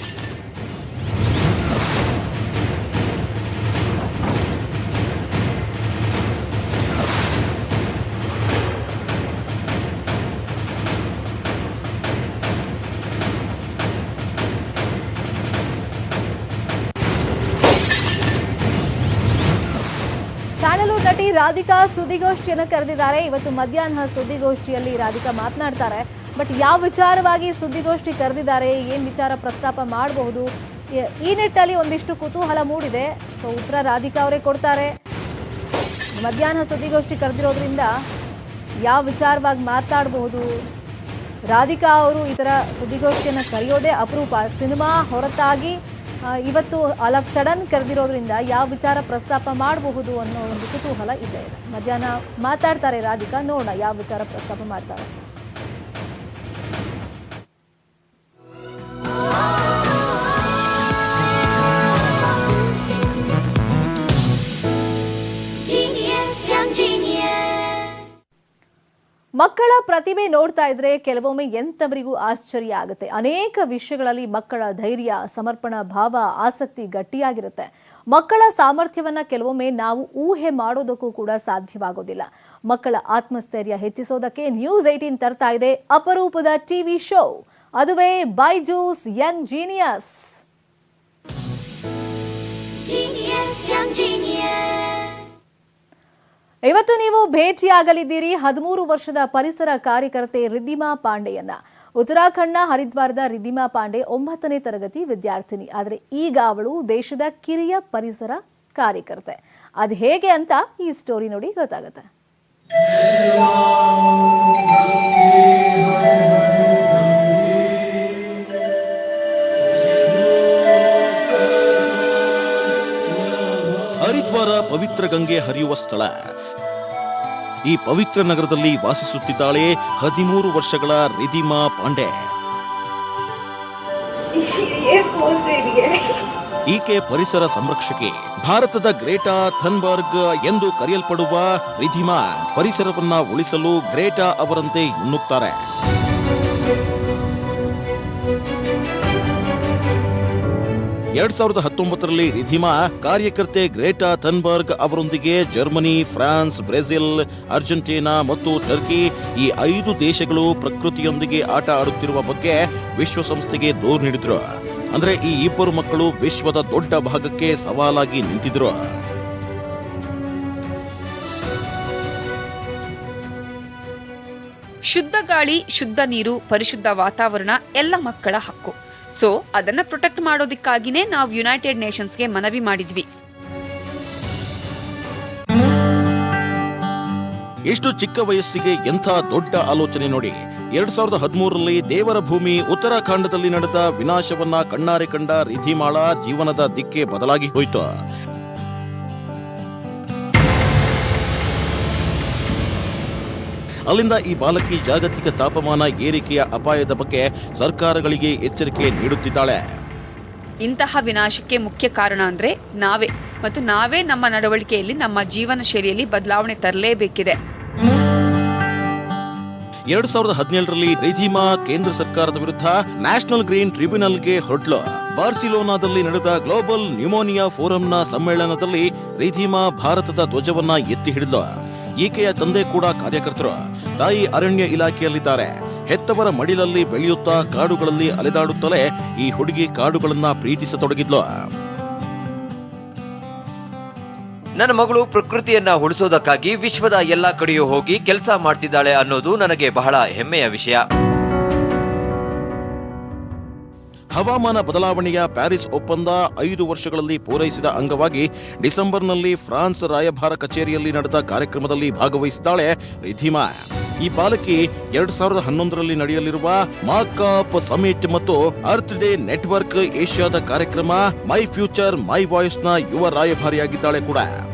ಸ್ಯಾಂಡಲ್ವುಡ್ ನಟಿ ರಾಧಿಕಾ ಸುದ್ದಿಗೋಷ್ಠಿಯನ್ನು ಕರೆದಿದ್ದಾರೆ. ಇವತ್ತು ಮಧ್ಯಾಹ್ನ ಸುದ್ದಿಗೋಷ್ಠಿಯಲ್ಲಿ ರಾಧಿಕಾ ಮಾತನಾಡ್ತಾರೆ. ಬಟ್ ಯಾವ ವಿಚಾರವಾಗಿ ಸುದ್ದಿಗೋಷ್ಠಿ ಕರೆದಿದ್ದಾರೆ, ಏನು ವಿಚಾರ ಪ್ರಸ್ತಾಪ ಮಾಡಬಹುದು, ಈ ನಿಟ್ಟಲ್ಲಿ ಒಂದಿಷ್ಟು ಕುತೂಹಲ ಮೂಡಿದೆ. ಸೊ ಉತ್ತರ ರಾಧಿಕಾ ಅವರೇ ಕೊಡ್ತಾರೆ. ಮಧ್ಯಾಹ್ನ ಸುದ್ದಿಗೋಷ್ಠಿ ಕರೆದಿರೋದ್ರಿಂದ ಯಾವ ವಿಚಾರವಾಗಿ ಮಾತಾಡಬಹುದು. ರಾಧಿಕಾ ಅವರು ಈ ಥರ ಸುದ್ದಿಗೋಷ್ಠಿಯನ್ನು ಕರೆಯೋದೇ ಅಪರೂಪ. ಸಿನಿಮಾ ಹೊರತಾಗಿ ಇವತ್ತು ಆಲ್ ಆಫ್ ಸಡನ್ ಕರೆದಿರೋದ್ರಿಂದ ಯಾವ ವಿಚಾರ ಪ್ರಸ್ತಾಪ ಮಾಡಬಹುದು ಅನ್ನೋ ಒಂದು ಕುತೂಹಲ ಇದೆ. ಮಧ್ಯಾಹ್ನ ಮಾತಾಡ್ತಾರೆ ರಾಧಿಕಾ, ನೋಡೋಣ ಯಾವ ವಿಚಾರ ಪ್ರಸ್ತಾಪ ಮಾಡ್ತಾರೆ. ಮಕ್ಕಳ ಪ್ರತಿಭೆ ನೋಡ್ತಾ ಇದ್ರೆ ಕೆಲವೊಮ್ಮೆ ಎಂಥವರಿಗೂ ಆಶ್ಚರ್ಯ ಆಗುತ್ತೆ. ಅನೇಕ ವಿಷಯಗಳಲ್ಲಿ ಮಕ್ಕಳ ಧೈರ್ಯ, ಸಮರ್ಪಣಾ ಭಾವ, ಆಸಕ್ತಿ ಗಟ್ಟಿಯಾಗಿರುತ್ತೆ. ಮಕ್ಕಳ ಸಾಮರ್ಥ್ಯವನ್ನ ಕೆಲವೊಮ್ಮೆ ನಾವು ಊಹೆ ಮಾಡೋದಕ್ಕೂ ಕೂಡ ಸಾಧ್ಯವಾಗೋದಿಲ್ಲ. ಮಕ್ಕಳ ಆತ್ಮಸ್ಥೈರ್ಯ ಹೆಚ್ಚಿಸೋದಕ್ಕೆ ನ್ಯೂಸ್ 18 ತರ್ತಾ ಇದೆ ಅಪರೂಪದ ಟಿವಿ ಶೋ. ಅದುವೇ ಬೈಜೂಸ್ ಯಂಗ್ ಜೀನಿಯಸ್. ಇವತ್ತು ನೀವು ಭೇಟಿಯಾಗಲಿದ್ದೀರಿ 13 ವರ್ಷದ ಪರಿಸರ ಕಾರ್ಯಕರ್ತೆ ರಿದ್ಧಿಮಾ ಪಾಂಡೆಯನ್ನ. ಉತ್ತರಾಖಂಡ್ನ ಹರಿದ್ವಾರದ ರಿದ್ಧಿಮಾ ಪಾಂಡೆ 9ನೇ ತರಗತಿ ವಿದ್ಯಾರ್ಥಿನಿ. ಆದರೆ ಈಗ ಅವಳು ದೇಶದ ಕಿರಿಯ ಪರಿಸರ ಕಾರ್ಯಕರ್ತೆ. ಅದು ಹೇಗೆ ಅಂತ ಈ ಸ್ಟೋರಿ ನೋಡಿ ಗೊತ್ತಾಗುತ್ತೆ. ಹರಿದ್ವಾರ ಪವಿತ್ರ ಗಂಗೆ ಹರಿಯುವ ಸ್ಥಳ. ಈ ಪವಿತ್ರ ನಗರದಲ್ಲಿ ವಾಸಿಸುತ್ತಿದ್ದಾಳೆ 13 ವರ್ಷಗಳ ರಿದ್ಧಿಮಾ ಪಾಂಡೆ. ಈಕೆ ಪರಿಸರ ಸಂರಕ್ಷಕಿ. ಭಾರತದ ಗ್ರೇಟಾ ಥನ್ಬರ್ಗ್ ಎಂದು ಕರೆಯಲ್ಪಡುವ ರಿದ್ಧಿಮಾ ಪರಿಸರವನ್ನ ಉಳಿಸಲು ಗ್ರೇಟಾ ಅವರಂತೆ ಮುನ್ನುಗ್ತಾರೆ. ಎರಡ್ 2019ರಲ್ಲಿ ರಿದ್ಧಿಮಾ ಕಾರ್ಯಕರ್ತೆ ಗ್ರೇಟಾ ಥನ್ಬರ್ಗ್ ಅವರೊಂದಿಗೆ ಜರ್ಮನಿ, ಫ್ರಾನ್ಸ್, ಬ್ರೆಜಿಲ್, ಅರ್ಜೆಂಟೀನಾ ಮತ್ತು ಟರ್ಕಿ ಈ 5 ದೇಶಗಳು ಪ್ರಕೃತಿಯೊಂದಿಗೆ ಆಟ ಆಡುತ್ತಿರುವ ಬಗ್ಗೆ ವಿಶ್ವಸಂಸ್ಥೆಗೆ ದೂರು ನೀಡಿದ್ರು. ಅಂದ್ರೆ ಈ ಇಬ್ಬರು ಮಕ್ಕಳು ವಿಶ್ವದ ದೊಡ್ಡ ಭಾಗಕ್ಕೆ ಸವಾಲಾಗಿ ನಿಂತಿದ್ರು. ಶುದ್ಧ ಗಾಳಿ, ಶುದ್ಧ ನೀರು, ಪರಿಶುದ್ಧ ವಾತಾವರಣ ಎಲ್ಲ ಮಕ್ಕಳ ಹಕ್ಕು. ಸೊ ಅದನ್ನ ಪ್ರೊಟೆಕ್ಟ್ ಮಾಡೋದಕ್ಕಾಗಿನೇ ನಾವು ಯುನೈಟೆಡ್ ನೇಷನ್ಸ್ಗೆ ಮನವಿ ಮಾಡಿದ್ವಿ. ಎಷ್ಟು ಚಿಕ್ಕ ವಯಸ್ಸಿಗೆ ಎಂಥ ದೊಡ್ಡ ಆಲೋಚನೆ ನೋಡಿ. 2013ರಲ್ಲಿ ದೇವರ ಭೂಮಿ ಉತ್ತರಾಖಂಡದಲ್ಲಿ ನಡೆದ ವಿನಾಶವನ್ನ ಕಣ್ಣಾರೆ ಕಂಡ ರಿದ್ಧಿಮಾಳ ಜೀವನದ ದಿಕ್ಕೆ ಬದಲಾಗಿ ಹೋಯಿತು. ಅಲ್ಲಿಂದ ಈ ಬಾಲಕಿ ಜಾಗತಿಕ ತಾಪಮಾನ ಏರಿಕೆಯ ಅಪಾಯದ ಬಗ್ಗೆ ಸರ್ಕಾರಗಳಿಗೆ ಎಚ್ಚರಿಕೆ ನೀಡುತ್ತಿದ್ದಾಳೆ. ಇಂತಹ ವಿನಾಶಕ್ಕೆ ಮುಖ್ಯ ಕಾರಣ ಅಂದ್ರೆ ನಾವೇ ನಮ್ಮ ನಡವಳಿಕೆಯಲ್ಲಿ, ನಮ್ಮ ಜೀವನ ಶೈಲಿಯಲ್ಲಿ ಬದಲಾವಣೆ ತರಲೇಬೇಕಿದೆ. 2017ರಲ್ಲಿ ರಿದ್ಧಿಮಾ ಕೇಂದ್ರ ಸರ್ಕಾರದ ವಿರುದ್ಧ ನ್ಯಾಷನಲ್ ಗ್ರೀನ್ ಟ್ರಿಬ್ಯುನಲ್ಗೆ ಹೊರಟ್ಲು. ಬಾರ್ಸಿಲೋನಾದಲ್ಲಿ ನಡೆದ ಗ್ಲೋಬಲ್ ನ್ಯೂಮೋನಿಯಾ ಫೋರಂನ ಸಮ್ಮೇಳನದಲ್ಲಿ ರಿದ್ಧಿಮಾ ಭಾರತದ ಧ್ವಜವನ್ನ ಎತ್ತಿ ಹಿಡಿದ್ಲು. ಈಕೆಯ ತಂದೆ ಕೂಡ ಕಾರ್ಯಕರ್ತರು. ತಾಯಿ ಅರಣ್ಯ ಇಲಾಖೆಯಲ್ಲಿದ್ದಾರೆ. ಹೆತ್ತವರ ಮಡಿಲಲ್ಲಿ ಬೆಳೆಯುತ್ತಾ ಕಾಡುಗಳಲ್ಲಿ ಅಲೆದಾಡುತ್ತಲೇ ಈ ಹುಡುಗಿ ಕಾಡುಗಳನ್ನ ಪ್ರೀತಿಸತೊಡಗಿದ್ಲು. ನನ್ನ ಮಗಳು ಪ್ರಕೃತಿಯನ್ನ ಉಳಿಸೋದಕ್ಕಾಗಿ ವಿಶ್ವದ ಎಲ್ಲಾ ಕಡೆಯೂ ಹೋಗಿ ಕೆಲಸ ಮಾಡ್ತಿದ್ದಾಳೆ ಅನ್ನೋದು ನನಗೆ ಬಹಳ ಹೆಮ್ಮೆಯ ವಿಷಯ. ಹವಾಮಾನ ಬದಲಾವಣೆಯ ಪ್ಯಾರಿಸ್ ಒಪ್ಪಂದ 5 ವರ್ಷಗಳಲ್ಲಿ ಪೂರೈಸಿದ ಅಂಗವಾಗಿ ಡಿಸೆಂಬರ್ನಲ್ಲಿ ಫ್ರಾನ್ಸ್ ರಾಯಭಾರ ಕಚೇರಿಯಲ್ಲಿ ನಡೆದ ಕಾರ್ಯಕ್ರಮದಲ್ಲಿ ಭಾಗವಹಿಸಿದ್ದಾಳೆ ರಿದ್ಧಿಮಾ. ಈ ಬಾಲಕಿ 2011ರಲ್ಲಿ ನಡೆಯಲಿರುವ ಮಾಕಾಪ್ ಸಮಿಟ್ ಮತ್ತು ಅರ್ತ್ ಡೇ ನೆಟ್ವರ್ಕ್ ಏಷ್ಯಾದ ಕಾರ್ಯಕ್ರಮ ಮೈ ಫ್ಯೂಚರ್ ಮೈ ವಾಯ್ಸ್ ನ ಯುವ ರಾಯಭಾರಿಯಾಗಿದ್ದಾಳೆ ಕೂಡ.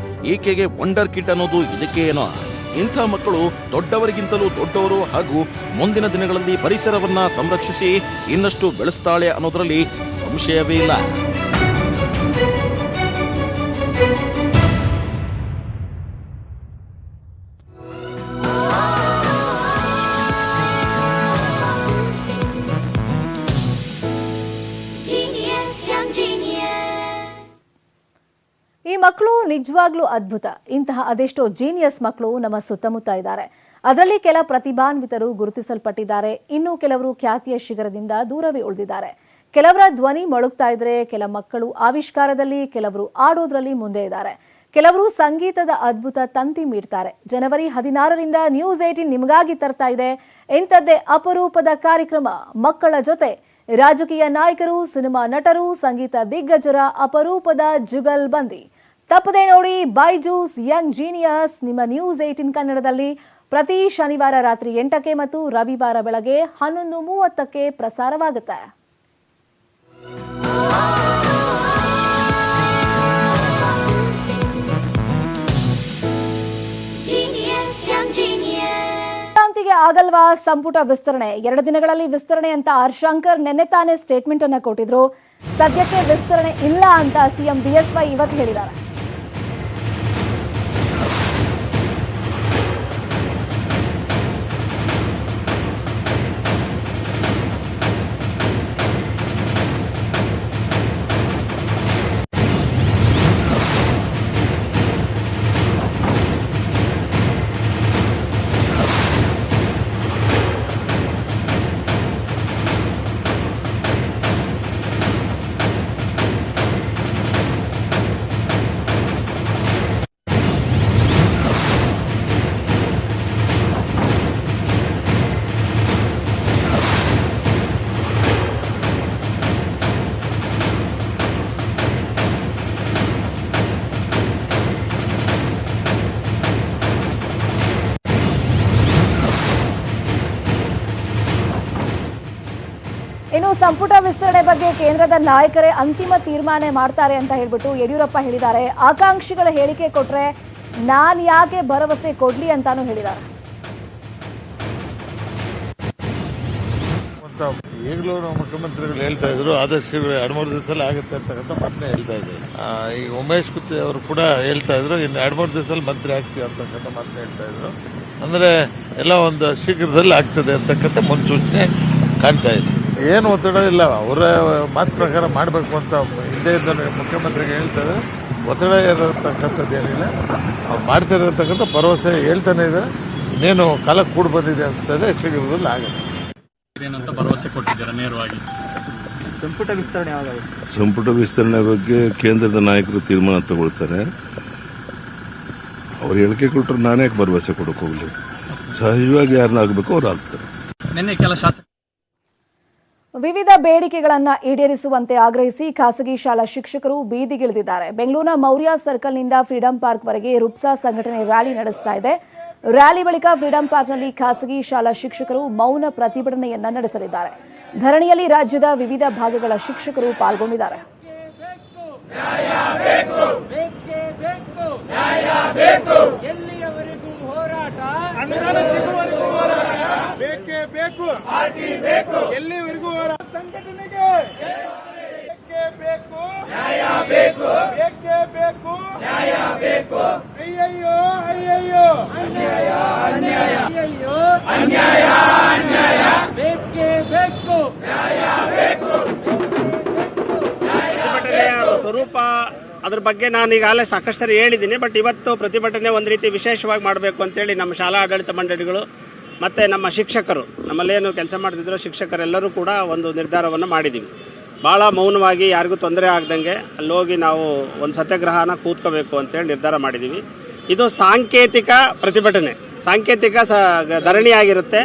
ಈಕೆಗೆ ವಂಡರ್ ಕಿಡ್ ಅನ್ನೋದು ಇದಕ್ಕೆ ಏನೋ. ಇಂಥ ಮಕ್ಕಳು ದೊಡ್ಡವರಿಗಿಂತಲೂ ದೊಡ್ಡವರು ಹಾಗೂ ಮುಂದಿನ ದಿನಗಳಲ್ಲಿ ಪರಿಸರವನ್ನ ಸಂರಕ್ಷಿಸಿ ಇನ್ನಷ್ಟು ಬೆಳೆಸ್ತಾಳೆ ಅನ್ನೋದರಲ್ಲಿ ಸಂಶಯವೇ ಇಲ್ಲ. ಈ ಮಕ್ಕಳು ನಿಜವಾಗ್ಲೂ ಅದ್ಭುತ. ಇಂತಹ ಅದೆಷ್ಟೋ ಜೀನಿಯಸ್ ಮಕ್ಕಳು ನಮ್ಮ ಸುತ್ತಮುತ್ತ ಇದ್ದಾರೆ. ಅದರಲ್ಲಿ ಕೆಲ ಪ್ರತಿಭಾನ್ವಿತರು ಗುರುತಿಸಲ್ಪಟ್ಟಿದ್ದಾರೆ. ಇನ್ನು ಕೆಲವರು ಖ್ಯಾತಿಯ ಶಿಖರದಿಂದ ದೂರವೇ ಉಳಿದಿದ್ದಾರೆ. ಕೆಲವರ ಧ್ವನಿ ಮೊಳಗ್ತಾ ಇದ್ರೆ, ಕೆಲ ಮಕ್ಕಳು ಆವಿಷ್ಕಾರದಲ್ಲಿ, ಕೆಲವರು ಆಡೋದ್ರಲ್ಲಿ ಮುಂದೆ ಇದ್ದಾರೆ. ಕೆಲವರು ಸಂಗೀತದ ಅದ್ಭುತ ತಂತಿ ಮೀಡ್ತಾರೆ. ಜನವರಿ 16ರಿಂದ ನ್ಯೂಸ್ 18 ನಿಮಗಾಗಿ ತರ್ತಾ ಇದೆ ಇಂಥದ್ದೇ ಅಪರೂಪದ ಕಾರ್ಯಕ್ರಮ. ಮಕ್ಕಳ ಜೊತೆ ರಾಜಕೀಯ ನಾಯಕರು, ಸಿನಿಮಾ ನಟರು, ಸಂಗೀತ ದಿಗ್ಗಜರ ಅಪರೂಪದ ಜುಗಲ್ಬಂದಿ. ತಪ್ಪದೆ ನೋಡಿ ಬೈಜೂಸ್ ಯಂಗ್ ಜೀನಿಯಸ್ ನಿಮ್ಮ ನ್ಯೂಸ್ 18 ಕನ್ನಡದಲ್ಲಿ ಪ್ರತಿ ಶನಿವಾರ ರಾತ್ರಿ 8ಕ್ಕೆ ಮತ್ತು ರವಿವಾರ ಬೆಳಗ್ಗೆ 11:30ಕ್ಕೆ ಪ್ರಸಾರವಾಗುತ್ತೆ. ಸಂಕ್ರಾಂತಿಗೆ ಆಗಲ್ವಾ ಸಂಪುಟ ವಿಸ್ತರಣೆ? 2 ದಿನಗಳಲ್ಲಿ ವಿಸ್ತರಣೆ ಅಂತ ಆರ್ ಶಂಕರ್ ನಿನ್ನೆ ತಾನೇ ಸ್ಟೇಟ್ಮೆಂಟ್ ಅನ್ನ ಕೊಟ್ಟಿದ್ರು. ಸದ್ಯಕ್ಕೆ ವಿಸ್ತರಣೆ ಇಲ್ಲ ಅಂತ ಸಿಎಂ ಬಿಎಸ್ವೈ ಇವತ್ತು ಹೇಳಿದ್ದಾರೆ. ಇನ್ನು ಸಂಪುಟ ವಿಸ್ತರಣೆ ಬಗ್ಗೆ ಕೇಂದ್ರದ ನಾಯಕರೇ ಅಂತಿಮ ತೀರ್ಮಾನ ಮಾಡ್ತಾರೆ ಅಂತ ಹೇಳ್ಬಿಟ್ಟು ಯಡಿಯೂರಪ್ಪ ಹೇಳಿದ್ದಾರೆ. ಆಕಾಂಕ್ಷಿಗಳ ಹೇಳಿಕೆ ಕೊಟ್ರೆ ನಾನ್ ಯಾಕೆ ಭರವಸೆ ಕೊಡ್ಲಿ ಅಂತಾನು ಹೇಳಿದ್ದಾರೆ. ಈಗಲೂ ನಾವು ಮುಖ್ಯಮಂತ್ರಿಗಳು ಹೇಳ್ತಾ ಇದ್ರು ಆದಷ್ಟು 2-3 ದಿವಸದಲ್ಲಿ ಆಗುತ್ತೆ ಅಂತಕ್ಕಂಥ ಮಾತನ್ನ ಹೇಳ್ತಾ ಇದ್ರು. ಈಗ ಉಮೇಶ್ ಕುತ್ತೆ ಅವರು ಕೂಡ ಹೇಳ್ತಾ ಇದ್ರು ಇನ್ನು 2-3 ದಿವಸದಲ್ಲಿ ಮಂತ್ರಿ ಆಗ್ತೀವಿ ಅಂತಕ್ಕಂಥ ಮಾತನ್ನ ಹೇಳ್ತಾ ಇದ್ರು. ಅಂದ್ರೆ ಎಲ್ಲ ಒಂದು ಶೀಘ್ರದಲ್ಲಿ ಆಗ್ತದೆ ಅಂತಕ್ಕಂಥ ಮುನ್ಸೂಚನೆ ಕಾಣ್ತಾ ಇದೆ. ಏನು ಒತ್ತಡ ಇಲ್ಲ, ಅವರ ಮಾತು ಪ್ರಕಾರ ಮಾಡಬೇಕು ಅಂತ ಹಿಂದೆ ಮುಖ್ಯಮಂತ್ರಿಗೆ ಹೇಳ್ತಾ ಇದ್ದಾರೆ. ಒತ್ತಡ ಇರತಕ್ಕಂಥದ್ದು ಏನಿಲ್ಲ, ಅವ್ರು ಮಾಡ್ತಿರತಕ್ಕಂಥ ಭರವಸೆ ಹೇಳ್ತಾನೆ ಇದೆ. ಇನ್ನೇನು ಕಾಲ ಕೂಡ ಬಂದಿದೆ ಅನಿಸ್ತದೆ, ಶೀಘ್ರದಲ್ಲಿ ಆಗುತ್ತೆ ಏನಂತ ಭರವಸೆ ಕೊಟ್ಟಿದ್ದಾರೆ ನೇರವಾಗಿ. ಸಂಪುಟ ವಿಸ್ತರಣೆ ಬಗ್ಗೆ ಕೇಂದ್ರದ ನಾಯಕರು ತೀರ್ಮಾನ ತಗೊಳ್ತಾರೆ. ಅವ್ರು ಹೇಳಿಕೆ ಕೊಟ್ಟರೆ ನಾನೇ ಭರವಸೆ ಕೊಡಕ್ಕೆ ಹೋಗ್ಲಿ. ಸಹಜವಾಗಿ ಯಾರನ್ನ ಆಗಬೇಕು ಅವ್ರು ಆಗ್ತಾರೆ. ನಿನ್ನೆ ಕೆಲ ಶಾಸಕ ವಿವಿಧ ಬೇಡಿಕೆಗಳನ್ನ ಈಡೇರಿಸುವಂತೆ ಆಗ್ರಹಿಸಿ ಖಾಸಗಿ ಶಾಲಾ ಶಿಕ್ಷಕರು ಬೀದಿಗಿಳಿದಿದ್ದಾರೆ. ಬೆಂಗಳೂರಿನ ಮೌರ್ಯ ಸರ್ಕಲ್ನಿಂದ ಫ್ರೀಡಂ ಪಾರ್ಕ್ ವರೆಗೆ ರುಪ್ಸಾ ಸಂಘಟನೆ ರ್ಯಾಲಿ ನಡೆಸ್ತಾ ಇದೆ. ರ್ಯಾಲಿ ಬಳಿಕ ಫ್ರೀಡಂ ಪಾರ್ಕ್ನಲ್ಲಿ ಖಾಸಗಿ ಶಾಲಾ ಶಿಕ್ಷಕರು ಮೌನ ಪ್ರತಿಭಟನೆಯನ್ನ ನಡೆಸಲಿದ್ದಾರೆ. ಧರಣಿಯಲ್ಲಿ ರಾಜ್ಯದ ವಿವಿಧ ಭಾಗಗಳ ಶಿಕ್ಷಕರು ಪಾಲ್ಗೊಂಡಿದ್ದಾರೆ. ಎಲ್ಲಿವರೆಗೂ ಸಂಘಟನೆಗೆ ಬೇಕು, ನ್ಯಾಯ ಬೇಕು, ಬೇಕೇ ಬೇಕು, ನ್ಯಾಯ ಬೇಕು. ಅಯ್ಯಯ್ಯೋ ಅಯ್ಯಯ್ಯೋ ಅನ್ಯಾಯ ಅನ್ಯಾಯ, ಅಯ್ಯಯ್ಯೋ ಅನ್ಯಾಯ ಅನ್ಯಾಯ, ಬೇಕೇ ಬೇಕು, ನ್ಯಾಯ ಬೇಕು. ಪ್ರತಿಭಟನೆಯ ಸ್ವರೂಪ ಅದ್ರ ಬಗ್ಗೆ ನಾನು ಈಗಾಗಲೇ ಸಾಕಷ್ಟು ಸರಿ ಹೇಳಿದ್ದೀನಿ. ಬಟ್ ಇವತ್ತು ಪ್ರತಿಭಟನೆ ಒಂದು ರೀತಿ ವಿಶೇಷವಾಗಿ ಮಾಡಬೇಕು ಅಂತೇಳಿ ನಮ್ಮ ಶಾಲಾ ಆಡಳಿತ ಮಂಡಳಿಗಳು ಮತ್ತು ನಮ್ಮ ಶಿಕ್ಷಕರು, ನಮ್ಮಲ್ಲೇನು ಕೆಲಸ ಮಾಡ್ತಿದ್ರು ಶಿಕ್ಷಕರೆಲ್ಲರೂ ಕೂಡ ಒಂದು ನಿರ್ಧಾರವನ್ನು ಮಾಡಿದ್ದೀವಿ. ಭಾಳ ಮೌನವಾಗಿ ಯಾರಿಗೂ ತೊಂದರೆ ಆಗ್ದಂಗೆ ಅಲ್ಲಿ ಹೋಗಿ ನಾವು ಒಂದು ಸತ್ಯಾಗ್ರಹನ ಕೂತ್ಕೋಬೇಕು ಅಂತೇಳಿ ನಿರ್ಧಾರ ಮಾಡಿದ್ದೀವಿ. ಇದು ಸಾಂಕೇತಿಕ ಪ್ರತಿಭಟನೆ, ಸಾಂಕೇತಿಕ ಧರಣಿ ಆಗಿರುತ್ತೆ.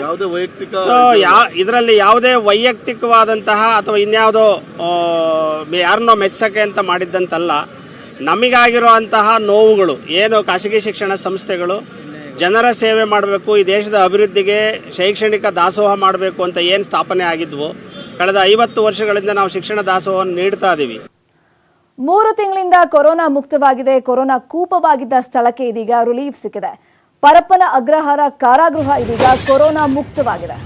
ಸೊ ಇದರಲ್ಲಿ ಯಾವುದೇ ವೈಯಕ್ತಿಕವಾದಂತಹ ಅಥವಾ ಇನ್ಯಾವುದೋ ಯಾರನ್ನೋ ಮೆಚ್ಚಕ್ಕೆ ಅಂತ ಮಾಡಿದ್ದಂತಲ್ಲ. ನಮಗಾಗಿರುವಂತಹ ನೋವುಗಳು ಏನು, ಖಾಸಗಿ ಶಿಕ್ಷಣ ಸಂಸ್ಥೆಗಳು ಜನರ ಸೇವೆ ಮಾಡಬೇಕು, ಈ ದೇಶದ ಅಭಿವೃದ್ಧಿಗೆ ಶೈಕ್ಷಣಿಕ ದಾಸೋಹ ಮಾಡಬೇಕು ಅಂತ ಏನು ಸ್ಥಾಪನೆ ಆಗಿದ್ವು, ಕಳೆದ 50 ವರ್ಷಗಳಿಂದ ನಾವು ಶಿಕ್ಷಣ ದಾಸೋಹವನ್ನು ನೀಡ್ತಾ ಇದ್ದೀವಿ. 3 ತಿಂಗಳಿಂದ ಕೊರೋನಾ ಮುಕ್ತವಾಗಿದೆ. ಕೊರೋನಾ ಕೂಪವಾಗಿದ್ದ ಸ್ಥಳಕ್ಕೆ ಇದೀಗ ರಿಲೀಫ್ ಸಿಕ್ಕಿದೆ. ಪರಪ್ಪನ ಅಗ್ರಹಾರ ಕಾರಾಗೃಹ ಇದೀಗ ಕೊರೋನಾ ಮುಕ್ತವಾಗಿದೆ.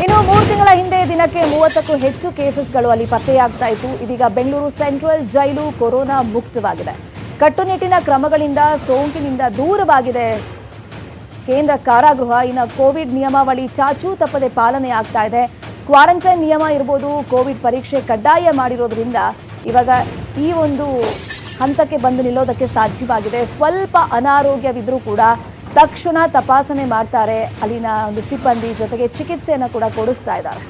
ಇನ್ನು 3 ತಿಂಗಳ ಹಿಂದೆ ದಿನಕ್ಕೆ 30ಕ್ಕೂ ಹೆಚ್ಚು ಕೇಸಸ್ಗಳು ಅಲ್ಲಿ ಪತ್ತೆಯಾಗ್ತಾ ಇತ್ತು. ಇದೀಗ ಬೆಂಗಳೂರು ಸೆಂಟ್ರಲ್ ಜೈಲು ಕೊರೋನಾ ಮುಕ್ತವಾಗಿದೆ. ಕಟ್ಟುನಿಟ್ಟಿನ ಕ್ರಮಗಳಿಂದ ಸೋಂಕಿನಿಂದ ದೂರವಾಗಿದೆ ಕೇಂದ್ರ ಕಾರಾಗೃಹ. ಇನ್ನು ಕೋವಿಡ್ ನಿಯಮಾವಳಿ ಚಾಚೂ ತಪ್ಪದೆ ಪಾಲನೆ ಆಗ್ತಾ ಇದೆ. ಕ್ವಾರಂಟೈನ್ ನಿಯಮ ಇರ್ಬೋದು, ಕೋವಿಡ್ ಪರೀಕ್ಷೆ ಕಡ್ಡಾಯ ಮಾಡಿರೋದ್ರಿಂದ ಇವಾಗ ಈ ಒಂದು ಹಂತಕ್ಕೆ ಬಂದು ನಿಲ್ಲೋದಕ್ಕೆ ಸಾಧ್ಯವಾಗಿದೆ. ಸ್ವಲ್ಪ ಅನಾರೋಗ್ಯವಿದ್ರೂ ಕೂಡ ತಕ್ಷಣ ತಪಾಸಣೆ ಮಾಡ್ತಾರೆ ಅಲ್ಲಿನ ಒಂದು ಸಿಬ್ಬಂದಿ, ಜೊತೆಗೆ ಚಿಕಿತ್ಸೆಯನ್ನು ಕೂಡ ಕೊಡಿಸ್ತಾ ಇದ್ದಾರೆ.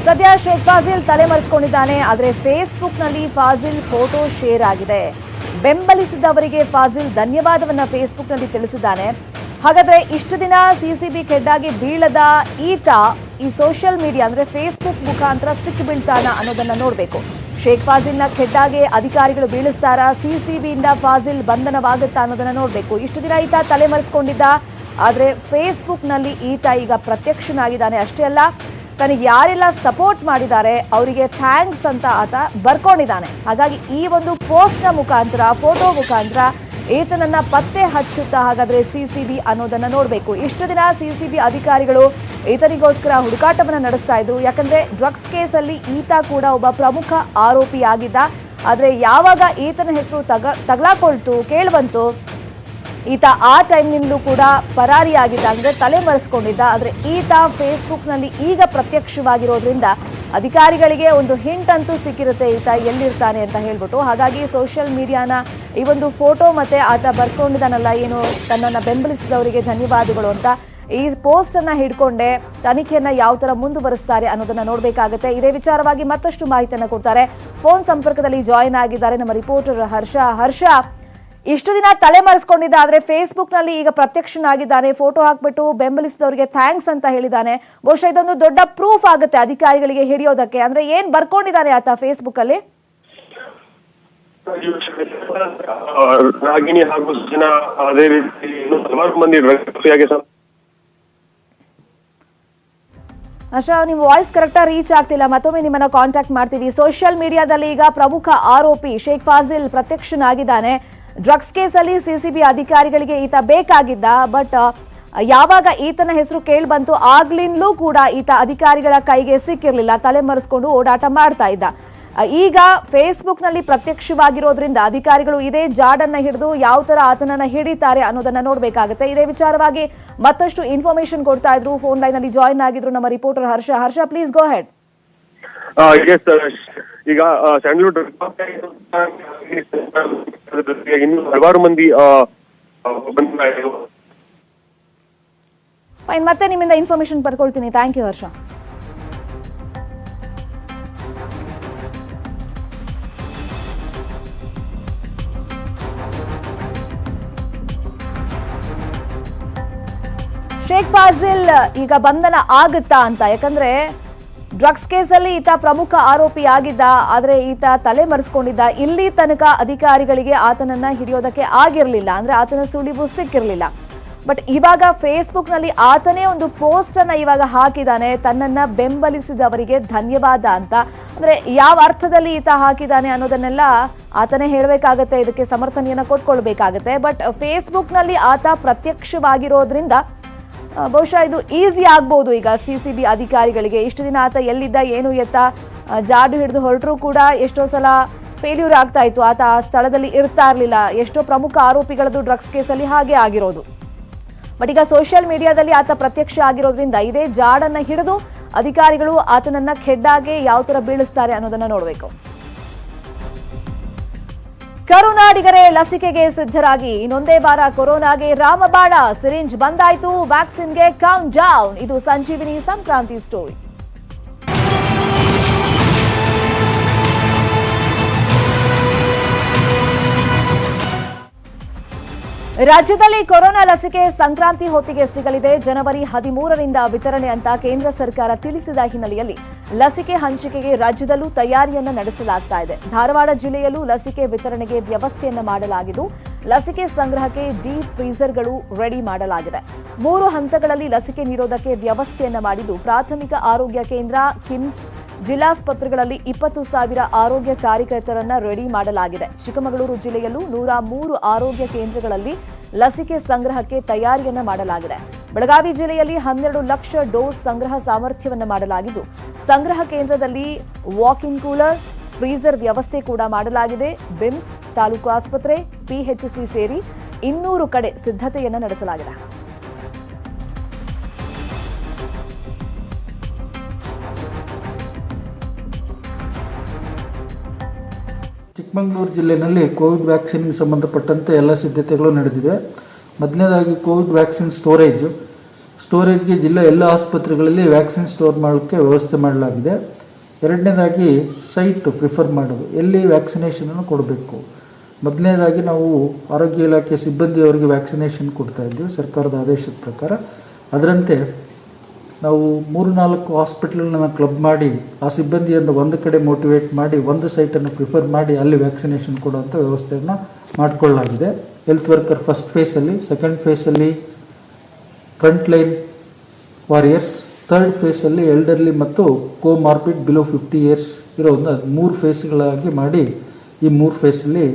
ಸದ್ಯ ಶೇಖ್ ಫಾಜಿಲ್ ತಲೆಮರೆಸಿಕೊಂಡಿದ್ದಾನೆ. ಆದರೆ ಫೇಸ್ಬುಕ್ನಲ್ಲಿ ಫಾಜಿಲ್ ಫೋಟೋ ಶೇರ್ ಆಗಿದೆ. ಬೆಂಬಲಿಸಿದವರಿಗೆ ಫಾಜಿಲ್ ಧನ್ಯವಾದವನ್ನ ಫೇಸ್ಬುಕ್ನಲ್ಲಿ ತಿಳಿಸಿದ್ದಾನೆ. ಹಾಗಾದ್ರೆ ಇಷ್ಟು ದಿನ ಸಿಸಿಬಿ ಕೆಡ್ಡಾಗಿ ಬೀಳದ ಈತ ಈ ಸೋಷಿಯಲ್ ಮೀಡಿಯಾ ಅಂದ್ರೆ ಫೇಸ್ಬುಕ್ ಮುಖಾಂತರ ಸಿಕ್ಕಿ ಬೀಳ್ತಾನ ಅನ್ನೋದನ್ನ ನೋಡಬೇಕು. ಶೇಖ್ ಫಾಜಿಲ್ನ ಕೆಡ್ಡಾಗೆ ಅಧಿಕಾರಿಗಳು ಬೀಳಿಸ್ತಾರ, ಸಿಸಿಬಿಯಿಂದ ಫಾಜಿಲ್ ಬಂಧನವಾಗುತ್ತಾ ಅನ್ನೋದನ್ನ ನೋಡಬೇಕು. ಇಷ್ಟು ದಿನ ಈತ ತಲೆಮರೆಸಿಕೊಂಡಿದ್ದ, ಆದರೆ ಫೇಸ್ಬುಕ್ನಲ್ಲಿ ಈತ ಈಗ ಪ್ರತ್ಯಕ್ಷನಾಗಿದ್ದಾನೆ. ಅಷ್ಟೇ ಅಲ್ಲ, ತನಗೆ ಯಾರೆಲ್ಲ ಸಪೋರ್ಟ್ ಮಾಡಿದ್ದಾರೆ ಅವರಿಗೆ ಥ್ಯಾಂಕ್ಸ್ ಅಂತ ಆತ ಬರ್ಕೊಂಡಿದ್ದಾನೆ. ಹಾಗಾಗಿ ಈ ಒಂದು ಪೋಸ್ಟ್ನ ಮುಖಾಂತರ, ಫೋಟೋ ಮುಖಾಂತರ ಈತನನ್ನ ಪತ್ತೆ ಹಚ್ಚುತ್ತಾ ಹಾಗಾದ್ರೆ ಸಿಸಿಬಿ ಅನ್ನೋದನ್ನ ನೋಡಬೇಕು. ಇಷ್ಟು ದಿನ ಸಿಸಿಬಿ ಅಧಿಕಾರಿಗಳು ಈತನಿಗೋಸ್ಕರ ಹುಡುಕಾಟವನ್ನ ನಡೆಸ್ತಾ ಇದ್ರು. ಯಾಕಂದ್ರೆ ಡ್ರಗ್ಸ್ ಕೇಸಲ್ಲಿ ಈತ ಕೂಡ ಒಬ್ಬ ಪ್ರಮುಖ ಆರೋಪಿಯಾಗಿದ್ದ. ಆದ್ರೆ ಯಾವಾಗ ಈತನ ಹೆಸರು ತಗಲಾಕೊಳ್ತು, ಕೇಳ್ಬಂತು, ಈತ ಆ ಟೈಮ್ನಿಂದಲೂ ಕೂಡ ಪರಾರಿಯಾಗಿದ್ದ, ಅಂದ್ರೆ ತಲೆಮರೆಸಿಕೊಂಡಿದ್ದ. ಆದರೆ ಈತ ಫೇಸ್ಬುಕ್ನಲ್ಲಿ ಈಗ ಪ್ರತ್ಯಕ್ಷವಾಗಿರೋದ್ರಿಂದ ಅಧಿಕಾರಿಗಳಿಗೆ ಒಂದು ಹಿಂಟ್ ಅಂತೂ ಸಿಕ್ಕಿರುತ್ತೆ ಈತ ಎಲ್ಲಿರ್ತಾನೆ ಅಂತ ಹೇಳ್ಬಿಟ್ಟು. ಹಾಗಾಗಿ ಸೋಷಿಯಲ್ ಮೀಡಿಯಾನ ಈ ಒಂದು ಫೋಟೋ ಮತ್ತೆ ಆತ ಬರ್ಕೊಂಡಿದ್ದಾನಲ್ಲ, ಏನು ತನ್ನನ್ನು ಬೆಂಬಲಿಸಿದವರಿಗೆ ಧನ್ಯವಾದಗಳು ಅಂತ, ಈ ಪೋಸ್ಟ್ ಅನ್ನ ಹಿಡ್ಕೊಂಡೆ ತನಿಖೆಯನ್ನ ಯಾವ ತರ ಮುಂದುವರಿಸ್ತಾರೆ ಅನ್ನೋದನ್ನ ನೋಡಬೇಕಾಗುತ್ತೆ. ಇದೇ ವಿಚಾರವಾಗಿ ಮತ್ತಷ್ಟು ಮಾಹಿತಿಯನ್ನ ಕೊಡ್ತಾರೆ. ಫೋನ್ ಸಂಪರ್ಕದಲ್ಲಿ ಜಾಯಿನ್ ಆಗಿದ್ದಾರೆ ನಮ್ಮ ರಿಪೋರ್ಟರ್ ಹರ್ಷ. ಇಷ್ಟು ದಿನ ತಲೆಮರೆಸಿಕೊಂಡಿದ್ದ, ಆದ್ರೆ ಫೇಸ್ಬುಕ್ ನಲ್ಲಿ ಈಗ ಪ್ರತ್ಯಕ್ಷನಾಗಿದ್ದಾನೆ. ಫೋಟೋ ಹಾಕ್ಬಿಟ್ಟು ಬೆಂಬಲಿಸಿದವರಿಗೆ ಥ್ಯಾಂಕ್ಸ್ ಅಂತ ಹೇಳಿದ್ದಾನೆ. ಬಹುಶಃ ಇದೊಂದು ದೊಡ್ಡ ಪ್ರೂಫ್ ಆಗುತ್ತೆ ಅಧಿಕಾರಿಗಳಿಗೆ ಹಿಡಿಯೋದಕ್ಕೆ. ಅಂದ್ರೆ ಏನ್ ಬರ್ಕೊಂಡಿದ್ದಾನೆ ಆತ ಫೇಸ್ಬುಕ್ ಅಲ್ಲಿ? ರಾಗಿಣಿ ಹಾಗೂ ಜನ ಅದೇ ರೀತಿ ಹಲವಾರು ಮಂದಿ ಅಶಾ, ನಿಮ್ಮ ವಾಯ್ಸ್ ಕರೆಕ್ಟಾಗಿ ರೀಚ್ ಆಗ್ತಿಲ್ಲ. ಮತ್ತೊಮ್ಮೆ ನಿಮ್ಮನ್ನ ಕಾಂಟ್ಯಾಕ್ಟ್ ಮಾಡ್ತೀವಿ. ಸೋಷಿಯಲ್ ಮೀಡಿಯಾದಲ್ಲಿ ಈಗ ಪ್ರಮುಖ ಆರೋಪಿ ಶೇಖ್ ಫಾಜಿಲ್ ಪ್ರತ್ಯಕ್ಷನಾಗಿದ್ದಾನೆ. ಡ್ರಗ್ಸ್ ಕೇಸಲ್ಲಿ ಸಿಸಿಬಿ ಅಧಿಕಾರಿಗಳಿಗೆ ಈತ ಬೇಕಾಗಿದ್ದ. ಬಟ್ ಯಾವಾಗ ಈತನ ಹೆಸರು ಕೇಳಿ ಬಂತು ಆಗ್ಲಿಂದಲೂ ಕೂಡ ಈತ ಅಧಿಕಾರಿಗಳ ಕೈಗೆ ಸಿಕ್ಕಿರ್ಲಿಲ್ಲ, ತಲೆಮರೆಸ್ಕೊಂಡು ಓಡಾಟ ಮಾಡ್ತಾ ಇದ್ದ. ಈಗ ಫೇಸ್ಬುಕ್ ನಲ್ಲಿ ಪ್ರತ್ಯಕ್ಷವಾಗಿರೋದ್ರಿಂದ ಅಧಿಕಾರಿಗಳು ಇದೇ ಜಾಡನ್ನ ಹಿಡಿದು ಯಾವ ತರ ಆತನನ್ನ ಹಿಡಿತಾರೆ ಅನ್ನೋದನ್ನ ನೋಡ್ಬೇಕಾಗುತ್ತೆ. ಇದೇ ವಿಚಾರವಾಗಿ ಮತ್ತಷ್ಟು ಇನ್ಫಾರ್ಮೇಶನ್ ಕೊಡ್ತಾ ಇದ್ರು. ಫೋನ್ ಲೈನ್ ಅಲ್ಲಿ ಜಾಯಿನ್ ಆಗಿದ್ರು ನಮ್ಮ reporter Harsha. Please go head. ಈಗ ಸ್ಯಾಂಡಲ್ವುಡ್ ಇನ್ನು ಹಲವಾರು ಮಂದಿ ಫೈನ್, ಮತ್ತೆ ನಿಮ್ಮಿಂದ ಇನ್ಫಾರ್ಮೇಶನ್ ಪಡ್ಕೊಳ್ತೀನಿ. ಥ್ಯಾಂಕ್ ಯು ಹರ್ಷ. ಶೇಖ್ ಫಾಜಿಲ್ ಈಗ ಬಂಧನ ಆಗುತ್ತಾ ಅಂತ, ಯಾಕಂದ್ರೆ ಡ್ರಗ್ಸ್ ಕೇಸಲ್ಲಿ ಈತ ಪ್ರಮುಖ ಆರೋಪಿ ಆಗಿದ್ದ. ಆದ್ರೆ ಈತ ತಲೆಮರೆಸಿಕೊಂಡಿದ್ದ. ಇಲ್ಲಿ ತನಕ ಅಧಿಕಾರಿಗಳಿಗೆ ಆತನನ್ನ ಹಿಡಿಯೋದಕ್ಕೆ ಆಗಿರ್ಲಿಲ್ಲ, ಅಂದ್ರೆ ಆತನ ಸುಳಿವು ಸಿಕ್ಕಿರ್ಲಿಲ್ಲ. ಬಟ್ ಇವಾಗ ಫೇಸ್ಬುಕ್ ನಲ್ಲಿ ಆತನೇ ಒಂದು ಪೋಸ್ಟ್ ಅನ್ನ ಇವಾಗ ಹಾಕಿದ್ದಾನೆ, ತನ್ನನ್ನ ಬೆಂಬಲಿಸಿದವರಿಗೆ ಧನ್ಯವಾದ ಅಂತ. ಅಂದ್ರೆ ಯಾವ ಅರ್ಥದಲ್ಲಿ ಈತ ಹಾಕಿದ್ದಾನೆ ಅನ್ನೋದನ್ನೆಲ್ಲ ಆತನೇ ಹೇಳಬೇಕಾಗತ್ತೆ, ಇದಕ್ಕೆ ಸಮರ್ಥನೆಯನ್ನ ಕೊಟ್ಕೊಳ್ಬೇಕಾಗತ್ತೆ. ಬಟ್ ಫೇಸ್ಬುಕ್ ನಲ್ಲಿ ಆತ ಪ್ರತ್ಯಕ್ಷವಾಗಿರೋದ್ರಿಂದ ಬಹುಶಃ ಇದು ಈಸಿ ಆಗ್ಬಹುದು ಈಗ ಸಿಸಿಬಿ ಅಧಿಕಾರಿಗಳಿಗೆ. ಇಷ್ಟು ದಿನ ಆತ ಎಲ್ಲಿದ್ದ, ಏನು ಎತ್ತ, ಜಾಡು ಹಿಡಿದು ಹೊರಟರೂ ಕೂಡ ಎಷ್ಟೋ ಸಲ ಫೇಲ್ಯೂರ್ ಆಗ್ತಾ ಇತ್ತು. ಆತ ಆ ಸ್ಥಳದಲ್ಲಿ ಇರ್ತಾ ಇರಲಿಲ್ಲ. ಎಷ್ಟೋ ಪ್ರಮುಖ ಆರೋಪಿಗಳದ್ದು ಡ್ರಗ್ಸ್ ಕೇಸಲ್ಲಿ ಹಾಗೆ ಆಗಿರೋದು. ಬಟ್ ಈಗ ಸೋಷಿಯಲ್ ಮೀಡಿಯಾದಲ್ಲಿ ಆತ ಪ್ರತ್ಯಕ್ಷ ಆಗಿರೋದ್ರಿಂದ ಇದೇ ಜಾಡನ್ನ ಹಿಡಿದು ಅಧಿಕಾರಿಗಳು ಆತನನ್ನ ಖೆಡ್ಡಾಗೆ ಯಾವ ತರ ಬೀಳಿಸ್ತಾರೆ ಅನ್ನೋದನ್ನ ನೋಡಬೇಕು. ಕರುನಾಡಿಗರೇ ಲಸಿಕೆಗೆ ಸಿದ್ಧರಾಗಿ, ಇನ್ನೊಂದೇ ವಾರ ಕೊರೋನಾಗೆ ರಾಮಬಾಣ. ಸಿರಿಂಜ್ ಬಂದಾಯ್ತು, ವ್ಯಾಕ್ಸಿನ್ಗೆ ಕೌಂಟ್ ಡೌನ್. ಇದು ಸಂಜೀವಿನಿ ಸಂಕ್ರಾಂತಿ ಸ್ಟೋರಿ. ರಾಜ್ಯದಲ್ಲಿ ಕೊರೋನಾ ಲಸಿಕೆ ಸಂಕ್ರಾಂತಿ ಹೊತ್ತಿಗೆ ಸಿಗಲಿದೆ. ಜನವರಿ 13ರಿಂದ ವಿತರಣೆ ಅಂತ ಕೇಂದ್ರ ಸರ್ಕಾರ ತಿಳಿಸಿದ ಹಿನ್ನೆಲೆಯಲ್ಲಿ ಲಸಿಕೆ ಹಂಚಿಕೆಗೆ ರಾಜ್ಯದಲ್ಲೂ ತಯಾರಿಯನ್ನ ನಡೆಸಲಾಗ್ತಾ ಇದೆ. ಧಾರವಾಡ ಜಿಲ್ಲೆಯಲ್ಲೂ ಲಸಿಕೆ ವಿತರಣೆಗೆ ವ್ಯವಸ್ಥೆಯನ್ನ ಮಾಡಲಾಗಿದ್ದು, ಲಸಿಕೆ ಸಂಗ್ರಹಕ್ಕೆ ಡೀಪ್ ಫ್ರೀಜರ್ಗಳು ರೆಡಿ ಮಾಡಲಾಗಿದೆ. 3 ಹಂತಗಳಲ್ಲಿ ಲಸಿಕೆ ನೀಡೋದಕ್ಕೆ ವ್ಯವಸ್ಥೆಯನ್ನ ಮಾಡಿದ್ದು, ಪ್ರಾಥಮಿಕ ಆರೋಗ್ಯ ಕೇಂದ್ರ, ಕಿಮ್ಸ್, ಜಿಲ್ಲಾಸ್ಪತ್ರೆಗಳಲ್ಲಿ 20,000 ಆರೋಗ್ಯ ಕಾರ್ಯಕರ್ತರನ್ನ ರೆಡಿ ಮಾಡಲಾಗಿದೆ. ಚಿಕ್ಕಮಗಳೂರು ಜಿಲ್ಲೆಯಲ್ಲೂ 103 ಆರೋಗ್ಯ ಕೇಂದ್ರಗಳಲ್ಲಿ ಲಸಿಕೆ ಸಂಗ್ರಹಕ್ಕೆ ತಯಾರಿಯನ್ನ ಮಾಡಲಾಗಿದೆ. ಬೆಳಗಾವಿ ಜಿಲ್ಲೆಯಲ್ಲಿ 12 ಲಕ್ಷ ಡೋಸ್ ಸಂಗ್ರಹ ಸಾಮರ್ಥ್ಯವನ್ನು ಮಾಡಲಾಗಿದ್ದು, ಸಂಗ್ರಹ ಕೇಂದ್ರದಲ್ಲಿ ವಾಕ್ ಇನ್ ಕೂಲರ್, ಫ್ರೀಜರ್ ವ್ಯವಸ್ಥೆ ಕೂಡ ಮಾಡಲಾಗಿದೆ. ಬಿಮ್ಸ್, ತಾಲೂಕು ಆಸ್ಪತ್ರೆ, ಪಿಎಚ್ಸಿ ಸೇರಿ 200 ಕಡೆ ಸಿದ್ಧತೆಯನ್ನು ನಡೆಸಲಾಗಿದೆ. ಚಿಕ್ಕಮಗಳೂರು ಜಿಲ್ಲೆಯಲ್ಲಿ ಕೋವಿಡ್ ವ್ಯಾಕ್ಸಿನ್ಗೆ ಸಂಬಂಧಪಟ್ಟಂತೆ ಎಲ್ಲ ಸಿದ್ಧತೆಗಳು ನಡೆದಿದೆ. ಮೊದಲನೇದಾಗಿ ಕೋವಿಡ್ ವ್ಯಾಕ್ಸಿನ್ ಸ್ಟೋರೇಜ್ಗೆ ಜಿಲ್ಲೆ ಎಲ್ಲ ಆಸ್ಪತ್ರೆಗಳಲ್ಲಿ ವ್ಯಾಕ್ಸಿನ್ ಸ್ಟೋರ್ ಮಾಡೋಕ್ಕೆ ವ್ಯವಸ್ಥೆ ಮಾಡಲಾಗಿದೆ. ಎರಡನೇದಾಗಿ ಸೈಟ್ ಪ್ರಿಫರ್ ಮಾಡೋದು, ಎಲ್ಲಿ ವ್ಯಾಕ್ಸಿನೇಷನನ್ನು ಕೊಡಬೇಕು. ಮೊದಲನೇದಾಗಿ ನಾವು ಆರೋಗ್ಯ ಇಲಾಖೆ ಸಿಬ್ಬಂದಿಯವರಿಗೆ ವ್ಯಾಕ್ಸಿನೇಷನ್ ಕೊಡ್ತಾ ಇದ್ದೀವಿ ಸರ್ಕಾರದ ಆದೇಶದ ಪ್ರಕಾರ. ಅದರಂತೆ ನಾವು 3-4 ಹಾಸ್ಪಿಟಲ್ನ ಕ್ಲಬ್ ಮಾಡಿ ಆ ಸಿಬ್ಬಂದಿಯನ್ನು ಒಂದು ಕಡೆ ಮೋಟಿವೇಟ್ ಮಾಡಿ ಒಂದು ಸೈಟನ್ನು ಪ್ರಿಫರ್ ಮಾಡಿ ಅಲ್ಲಿ ವ್ಯಾಕ್ಸಿನೇಷನ್ ಕೊಡುವಂಥ ವ್ಯವಸ್ಥೆಯನ್ನು ಮಾಡಿಕೊಳ್ಳಲಾಗಿದೆ. ಹೆಲ್ತ್ ವರ್ಕರ್ ಫಸ್ಟ್ ಫೇಸಲ್ಲಿ, ಸೆಕೆಂಡ್ ಫೇಸಲ್ಲಿ ಫ್ರಂಟ್ ಲೈನ್ ವಾರಿಯರ್ಸ್, ಥರ್ಡ್ ಫೇಸಲ್ಲಿ ಎಲ್ಡರ್ಲಿ ಮತ್ತು ಕೋಮಾರ್ಬಿಡ್ ಬಿಲೋ 50 ಇಯರ್ಸ್ ಇರೋದನ್ನ 3 ಫೇಸ್ಗಳಾಗಿ ಮಾಡಿ ಈ 3 ಫೇಸಲ್ಲಿ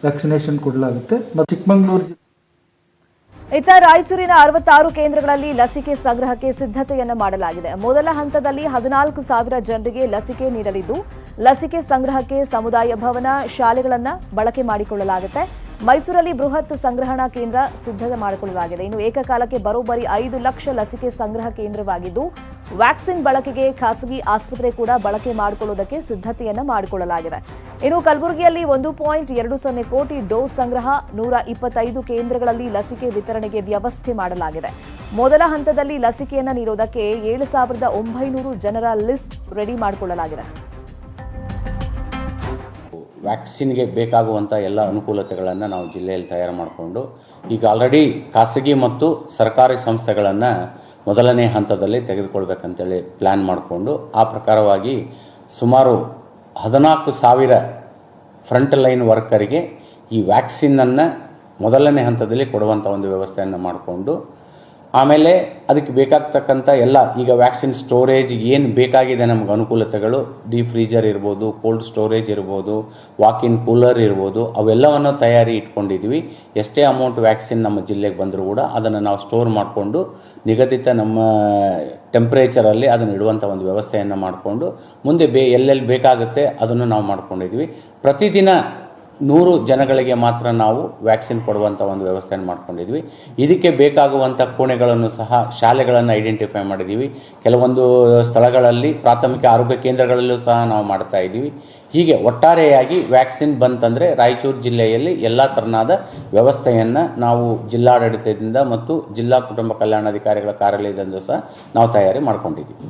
ವ್ಯಾಕ್ಸಿನೇಷನ್ ಕೊಡಲಾಗುತ್ತೆ. ಮತ್ತು ಚಿಕ್ಕಮಗಳೂರು ಇತ್ತ ರಾಯಚೂರಿನ 66 ಕೇಂದ್ರಗಳಲ್ಲಿ ಲಸಿಕೆ ಸಂಗ್ರಹಕ್ಕೆ ಸಿದ್ಧತೆಯನ್ನು ಮಾಡಲಾಗಿದೆ. ಮೊದಲ ಹಂತದಲ್ಲಿ 14,000 ಜನರಿಗೆ ಲಸಿಕೆ ನೀಡಲಿದ್ದು, ಲಸಿಕೆ ಸಂಗ್ರಹಕ್ಕೆ ಸಮುದಾಯ ಭವನ, ಶಾಲೆಗಳನ್ನು ಬಳಕೆ ಮಾಡಿಕೊಳ್ಳಲಾಗುತ್ತೆ. ಮೈಸೂರಲ್ಲಿ ಬೃಹತ್ ಸಂಗ್ರಹಣಾ ಕೇಂದ್ರ ಸಿದ್ಧತೆ ಮಾಡಿಕೊಳ್ಳಲಾಗಿದೆ. ಇನ್ನು ಏಕಕಾಲಕ್ಕೆ ಬರೋಬ್ಬರಿ 5 ಲಕ್ಷ ಲಸಿಕೆ ಸಂಗ್ರಹ ಕೇಂದ್ರವಾಗಿದ್ದು, ವ್ಯಾಕ್ಸಿನ್ ಬಳಕೆಗೆ ಖಾಸಗಿ ಆಸ್ಪತ್ರೆ ಕೂಡ ಬಳಕೆ ಮಾಡಿಕೊಳ್ಳುವುದಕ್ಕೆ ಸಿದ್ಧತೆಯನ್ನು ಮಾಡಿಕೊಳ್ಳಲಾಗಿದೆ. ಇನ್ನು ಕಲಬುರಗಿಯಲ್ಲಿ 1.20 ಕೋಟಿ ಡೋಸ್ ಸಂಗ್ರಹ, 125 ಕೇಂದ್ರಗಳಲ್ಲಿ ಲಸಿಕೆ ವಿತರಣೆಗೆ ವ್ಯವಸ್ಥೆ ಮಾಡಲಾಗಿದೆ. ಮೊದಲ ಹಂತದಲ್ಲಿ ಲಸಿಕೆಯನ್ನು ನೀಡುವುದಕ್ಕೆ 7,900 ಜನರ ಲಿಸ್ಟ್ ರೆಡಿ ಮಾಡಿಕೊಳ್ಳಲಾಗಿದೆ. ವ್ಯಾಕ್ಸಿನ್ಗೆ ಬೇಕಾಗುವಂಥ ಎಲ್ಲ ಅನುಕೂಲತೆಗಳನ್ನು ನಾವು ಜಿಲ್ಲೆಯಲ್ಲಿ ತಯಾರು ಮಾಡಿಕೊಂಡು ಈಗ ಆಲ್ರೆಡಿ ಖಾಸಗಿ ಮತ್ತು ಸರ್ಕಾರಿ ಸಂಸ್ಥೆಗಳನ್ನು ಮೊದಲನೇ ಹಂತದಲ್ಲಿ ತೆಗೆದುಕೊಳ್ಬೇಕಂತೇಳಿ ಪ್ಲ್ಯಾನ್ ಮಾಡಿಕೊಂಡು ಆ ಪ್ರಕಾರವಾಗಿ ಸುಮಾರು 14,000 ಫ್ರಂಟ್ ಲೈನ್ ವರ್ಕರಿಗೆ ಈ ವ್ಯಾಕ್ಸಿನನ್ನು ಮೊದಲನೇ ಹಂತದಲ್ಲಿ ಕೊಡುವಂಥ ಒಂದು ವ್ಯವಸ್ಥೆಯನ್ನು ಮಾಡಿಕೊಂಡು ಆಮೇಲೆ ಅದಕ್ಕೆ ಬೇಕಾಗ್ತಕ್ಕಂಥ ಎಲ್ಲ ಈಗ ವ್ಯಾಕ್ಸಿನ್ ಸ್ಟೋರೇಜ್ ಏನು ಬೇಕಾಗಿದೆ ನಮಗೆ ಅನುಕೂಲತೆಗಳು, ಡೀಪ್ ಫ್ರೀಜರ್ ಇರ್ಬೋದು, ಕೋಲ್ಡ್ ಸ್ಟೋರೇಜ್ ಇರ್ಬೋದು, ವಾಕ್ ಇನ್ ಕೂಲರ್ ಇರ್ಬೋದು, ಅವೆಲ್ಲವನ್ನು ತಯಾರಿ ಇಟ್ಕೊಂಡಿದ್ವಿ. ಎಷ್ಟೇ ಅಮೌಂಟ್ ವ್ಯಾಕ್ಸಿನ್ ನಮ್ಮ ಜಿಲ್ಲೆಗೆ ಬಂದರೂ ಕೂಡ ಅದನ್ನು ನಾವು ಸ್ಟೋರ್ ಮಾಡಿಕೊಂಡು ನಿಗದಿತ ನಮ್ಮ ಟೆಂಪ್ರೇಚರಲ್ಲಿ ಅದನ್ನು ಇಡುವಂಥ ಒಂದು ವ್ಯವಸ್ಥೆಯನ್ನು ಮಾಡಿಕೊಂಡು ಮುಂದೆ ಎಲ್ಲೆಲ್ಲಿ ಬೇಕಾಗುತ್ತೆ ಅದನ್ನು ನಾವು ಮಾಡ್ಕೊಂಡಿದ್ವಿ. ಪ್ರತಿದಿನ 100 ಜನಗಳಿಗೆ ಮಾತ್ರ ನಾವು ವ್ಯಾಕ್ಸಿನ್ ಕೊಡುವಂಥ ಒಂದು ವ್ಯವಸ್ಥೆಯನ್ನು ಮಾಡ್ಕೊಂಡಿದ್ವಿ. ಇದಕ್ಕೆ ಬೇಕಾಗುವಂಥ ಕೋಣೆಗಳನ್ನು ಸಹ ಶಾಲೆಗಳನ್ನು ಐಡೆಂಟಿಫೈ ಮಾಡಿದ್ದೀವಿ. ಕೆಲವೊಂದು ಸ್ಥಳಗಳಲ್ಲಿ ಪ್ರಾಥಮಿಕ ಆರೋಗ್ಯ ಕೇಂದ್ರಗಳಲ್ಲೂ ಸಹ ನಾವು ಮಾಡ್ತಾ ಇದ್ದೀವಿ. ಹೀಗೆ ಒಟ್ಟಾರೆಯಾಗಿ ವ್ಯಾಕ್ಸಿನ್ ಬಂತಂದರೆ ರಾಯಚೂರು ಜಿಲ್ಲೆಯಲ್ಲಿ ಎಲ್ಲ ಥರನಾದ ವ್ಯವಸ್ಥೆಯನ್ನು ನಾವು ಜಿಲ್ಲಾಡಳಿತದಿಂದ ಮತ್ತು ಜಿಲ್ಲಾ ಕುಟುಂಬ ಕಲ್ಯಾಣಾಧಿಕಾರಿಗಳ ಕಾರ್ಯಾಲಯದಿಂದ ಸಹ ನಾವು ತಯಾರಿ ಮಾಡ್ಕೊಂಡಿದ್ದೀವಿ.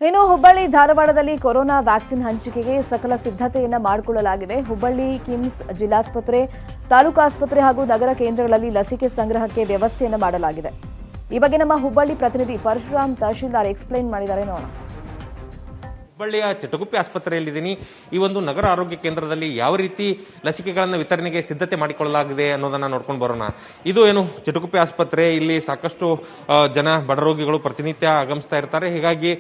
ಇನ್ನು ಹುಬ್ಬಳ್ಳಿ ಧಾರವಾಡದಲ್ಲಿ ಕೊರೋನಾ ವ್ಯಾಕ್ಸಿನ್ ಹಂಚಿಕೆಗೆ ಸಕಲ ಸಿದ್ಧತೆಯನ್ನು ಮಾಡಿಕೊಳ್ಳಲಾಗಿದೆ. ಹುಬ್ಬಳ್ಳಿ ಕಿಮ್ಸ್ ಜಿಲ್ಲಾಸ್ಪತ್ರೆ, ತಾಲೂಕು ಆಸ್ಪತ್ರೆ ಹಾಗೂ ನಗರ ಕೇಂದ್ರಗಳಲ್ಲಿ ಲಸಿಕೆ ಸಂಗ್ರಹಕ್ಕೆ ವ್ಯವಸ್ಥೆಯನ್ನು ಮಾಡಲಾಗಿದೆ. ಈ ಬಗ್ಗೆ ನಮ್ಮ ಹುಬ್ಬಳ್ಳಿ ಪ್ರತಿನಿಧಿ ಪರಶುರಾಮ್ ತಹಶೀಲ್ದಾರ್ ಎಕ್ಸ್ಪ್ಲೈನ್ ಮಾಡಿದ್ದಾರೆ, ನೋಡೋಣ. ಹುಬ್ಬಳ್ಳಿಯ ಚಿಟಗುಪ್ಪಿ ಆಸ್ಪತ್ರೆಯಲ್ಲಿದ್ದೀನಿ. ಈ ಒಂದು ನಗರ ಆರೋಗ್ಯ ಕೇಂದ್ರದಲ್ಲಿ ಯಾವ ರೀತಿ ಲಸಿಕೆಗಳನ್ನು ವಿತರಣೆಗೆ ಸಿದ್ಧತೆ ಮಾಡಿಕೊಳ್ಳಲಾಗಿದೆ ಅನ್ನೋದನ್ನ ನೋಡ್ಕೊಂಡು ಬರೋಣ. ಇದು ಏನು ಚಿಟಗುಪ್ಪಿ ಆಸ್ಪತ್ರೆ, ಇಲ್ಲಿ ಸಾಕಷ್ಟು ಜನ ಬಡ ರೋಗಿಗಳು ಪ್ರತಿನಿತ್ಯ ಆಗಮಿಸ್ತಾ ಇರ್ತಾರೆ. ಹೀಗಾಗಿ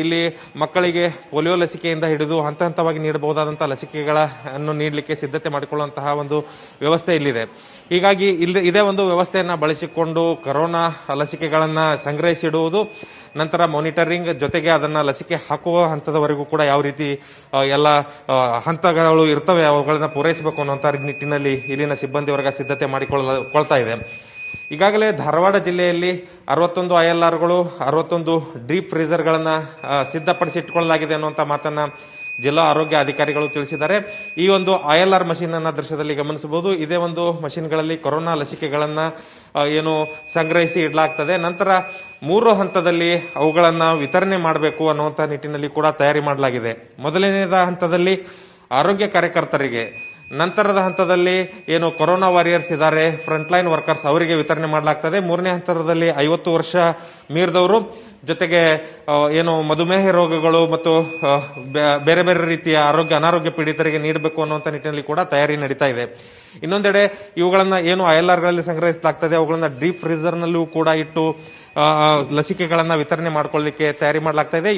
ಇಲ್ಲಿ ಮಕ್ಕಳಿಗೆ ಪೋಲಿಯೋ ಲಸಿಕೆಯಿಂದ ಹಿಡಿದು ಹಂತ ಹಂತವಾಗಿ ನೀಡಬಹುದಾದಂತಹ ಲಸಿಕೆಗಳನ್ನು ನೀಡಲಿಕ್ಕೆ ಸಿದ್ಧತೆ ಮಾಡಿಕೊಳ್ಳುವಂತಹ ಒಂದು ವ್ಯವಸ್ಥೆ ಇಲ್ಲಿದೆ. ಹೀಗಾಗಿ ಇದೇ ಒಂದು ವ್ಯವಸ್ಥೆಯನ್ನ ಬಳಸಿಕೊಂಡು ಕೊರೋನಾ ಲಸಿಕೆಗಳನ್ನ ಸಂಗ್ರಹಿಸಿಡುವುದು, ನಂತರ ಮಾನಿಟರಿಂಗ್ ಜೊತೆಗೆ ಅದನ್ನ ಲಸಿಕೆ ಹಾಕುವ ಹಂತದವರೆಗೂ ಕೂಡ ಯಾವ ರೀತಿ ಎಲ್ಲ ಹಂತಗಳು ಇರ್ತವೆ ಅವುಗಳನ್ನ ಪೂರೈಸಬೇಕು ಅನ್ನುವಂಥ ನಿಟ್ಟಿನಲ್ಲಿ ಇಲ್ಲಿನ ಸಿಬ್ಬಂದಿ ವರ್ಗ ಸಿದ್ಧತೆ ಮಾಡಿಕೊಳ್ತಾ ಇದೆ. ಈಗಾಗಲೇ ಧಾರವಾಡ ಜಿಲ್ಲೆಯಲ್ಲಿ 61 ILRಗಳು, 61 ಡೀಪ್ ಫ್ರೀಜರ್ಗಳನ್ನ ಸಿದ್ಧಪಡಿಸಿಟ್ಕೊಳ್ಳಲಾಗಿದೆ ಅನ್ನುವಂಥ ಮಾತನ್ನ ಜಿಲ್ಲಾ ಆರೋಗ್ಯ ಅಧಿಕಾರಿಗಳು ತಿಳಿಸಿದ್ದಾರೆ. ಈ ಒಂದು ILR ಮಷೀನ್ ಅನ್ನ ದೃಶ್ಯದಲ್ಲಿ ಗಮನಿಸಬಹುದು. ಇದೇ ಒಂದು ಮಷೀನ್ಗಳಲ್ಲಿ ಕೊರೋನಾ ಲಸಿಕೆಗಳನ್ನ ಏನು ಸಂಗ್ರಹಿಸಿ ಇಡಲಾಗ್ತದೆ. ನಂತರ 3 ಹಂತದಲ್ಲಿ ಅವುಗಳನ್ನ ವಿತರಣೆ ಮಾಡಬೇಕು ಅನ್ನುವಂಥ ನಿಟ್ಟಿನಲ್ಲಿ ಕೂಡ ತಯಾರಿ ಮಾಡಲಾಗಿದೆ. ಮೊದಲನೆಯದ ಹಂತದಲ್ಲಿ ಆರೋಗ್ಯ ಕಾರ್ಯಕರ್ತರಿಗೆ, ನಂತರದ ಹಂತದಲ್ಲಿ ಏನು ಕೊರೋನಾ ವಾರಿಯರ್ಸ್ ಇದ್ದಾರೆ, ಫ್ರಂಟ್ ಲೈನ್ ವರ್ಕರ್ಸ್, ಅವರಿಗೆ ವಿತರಣೆ ಮಾಡಲಾಗ್ತದೆ. 3ನೇ ಹಂತದಲ್ಲಿ 50 ವರ್ಷ ಮೀರಿದವರು, ಜೊತೆಗೆ ಏನು ಮಧುಮೇಹ ರೋಗಗಳು ಮತ್ತು ಬೇರೆ ಬೇರೆ ರೀತಿಯ ಅನಾರೋಗ್ಯ ಪೀಡಿತರಿಗೆ ನೀಡಬೇಕು ಅನ್ನುವಂಥ ನಿಟ್ಟಿನಲ್ಲಿ ಕೂಡ ತಯಾರಿ ನಡೀತಾ ಇದೆ. ಇನ್ನೊಂದೆಡೆ ಇವುಗಳನ್ನ ಏನು ILRಗಳಲ್ಲಿ ಸಂಗ್ರಹಿಸಲಾಗ್ತದೆ ಅವುಗಳನ್ನ ಡೀಪ್ ಫ್ರೀಜರ್ನಲ್ಲೂ ಕೂಡ ಇಟ್ಟು ಲಸಿಕೆಗಳನ್ನ ವಿತರಣೆ ಮಾಡ್ಕೊಳ್ಳಿಕ್ಕೆ ತಯಾರಿ ಮಾಡಲಾಗ್ತಾ ಇದೆ.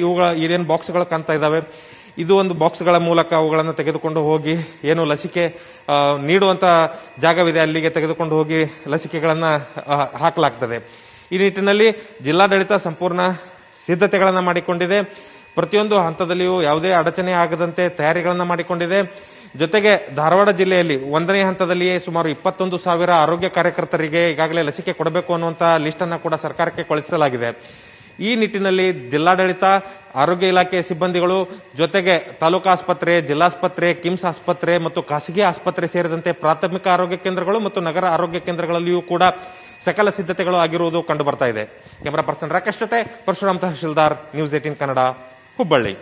ಇವೇನು ಬಾಕ್ಸ್ಗಳು ಕಾಣ್ತಾ ಇದಾವೆ, ಇದು ಒಂದು ಬಾಕ್ಸ್ಗಳ ಮೂಲಕ ಅವುಗಳನ್ನು ತೆಗೆದುಕೊಂಡು ಹೋಗಿ ಏನು ಲಸಿಕೆ ನೀಡುವಂತ ಜಾಗವಿದೆ ಅಲ್ಲಿಗೆ ತೆಗೆದುಕೊಂಡು ಹೋಗಿ ಲಸಿಕೆಗಳನ್ನ ಹಾಕಲಾಗ್ತದೆ. ಈ ನಿಟ್ಟಿನಲ್ಲಿ ಜಿಲ್ಲಾಡಳಿತ ಸಂಪೂರ್ಣ ಸಿದ್ಧತೆಗಳನ್ನು ಮಾಡಿಕೊಂಡಿದೆ. ಪ್ರತಿಯೊಂದು ಹಂತದಲ್ಲಿಯೂ ಯಾವುದೇ ಅಡಚಣೆ ಆಗದಂತೆ ತಯಾರಿಗಳನ್ನು ಮಾಡಿಕೊಂಡಿದೆ. ಜೊತೆಗೆ ಧಾರವಾಡ ಜಿಲ್ಲೆಯಲ್ಲಿ 1ನೇ ಹಂತದಲ್ಲಿಯೇ ಸುಮಾರು 21,000 ಆರೋಗ್ಯ ಕಾರ್ಯಕರ್ತರಿಗೆ ಈಗಾಗಲೇ ಲಸಿಕೆ ಕೊಡಬೇಕು ಅನ್ನುವಂಥ ಲಿಸ್ಟ್ ಅನ್ನು ಕೂಡ ಸರ್ಕಾರಕ್ಕೆ ಕಳುಹಿಸಲಾಗಿದೆ. ಈ ನಿಟ್ಟಿನಲ್ಲಿ ಜಿಲ್ಲಾಡಳಿತ, ಆರೋಗ್ಯ ಇಲಾಖೆ ಸಿಬ್ಬಂದಿಗಳು, ಜೊತೆಗೆ ತಾಲೂಕು ಆಸ್ಪತ್ರೆ, ಜಿಲ್ಲಾಸ್ಪತ್ರೆ, ಕಿಮ್ಸ್ ಆಸ್ಪತ್ರೆ ಮತ್ತು ಖಾಸಗಿ ಆಸ್ಪತ್ರೆ ಸೇರಿದಂತೆ ಪ್ರಾಥಮಿಕ ಆರೋಗ್ಯ ಕೇಂದ್ರಗಳು ಮತ್ತು ನಗರ ಆರೋಗ್ಯ ಕೇಂದ್ರಗಳಲ್ಲಿಯೂ ಕೂಡ ಸಕಲ ಸಿದ್ಧತೆಗಳು ಆಗಿರುವುದು ಕಂಡು ಬರ್ತಾ ಇದೆ. ಕ್ಯಾಮರಾ ಪರ್ಸನ್ ರಾಕೇಶ್ ಜೊತೆ ಪರಶುರಾಮ್ ತಹಶೀಲ್ದಾರ್, ನ್ಯೂಸ್ 18 ಕನ್ನಡ, ಹುಬ್ಬಳ್ಳಿ.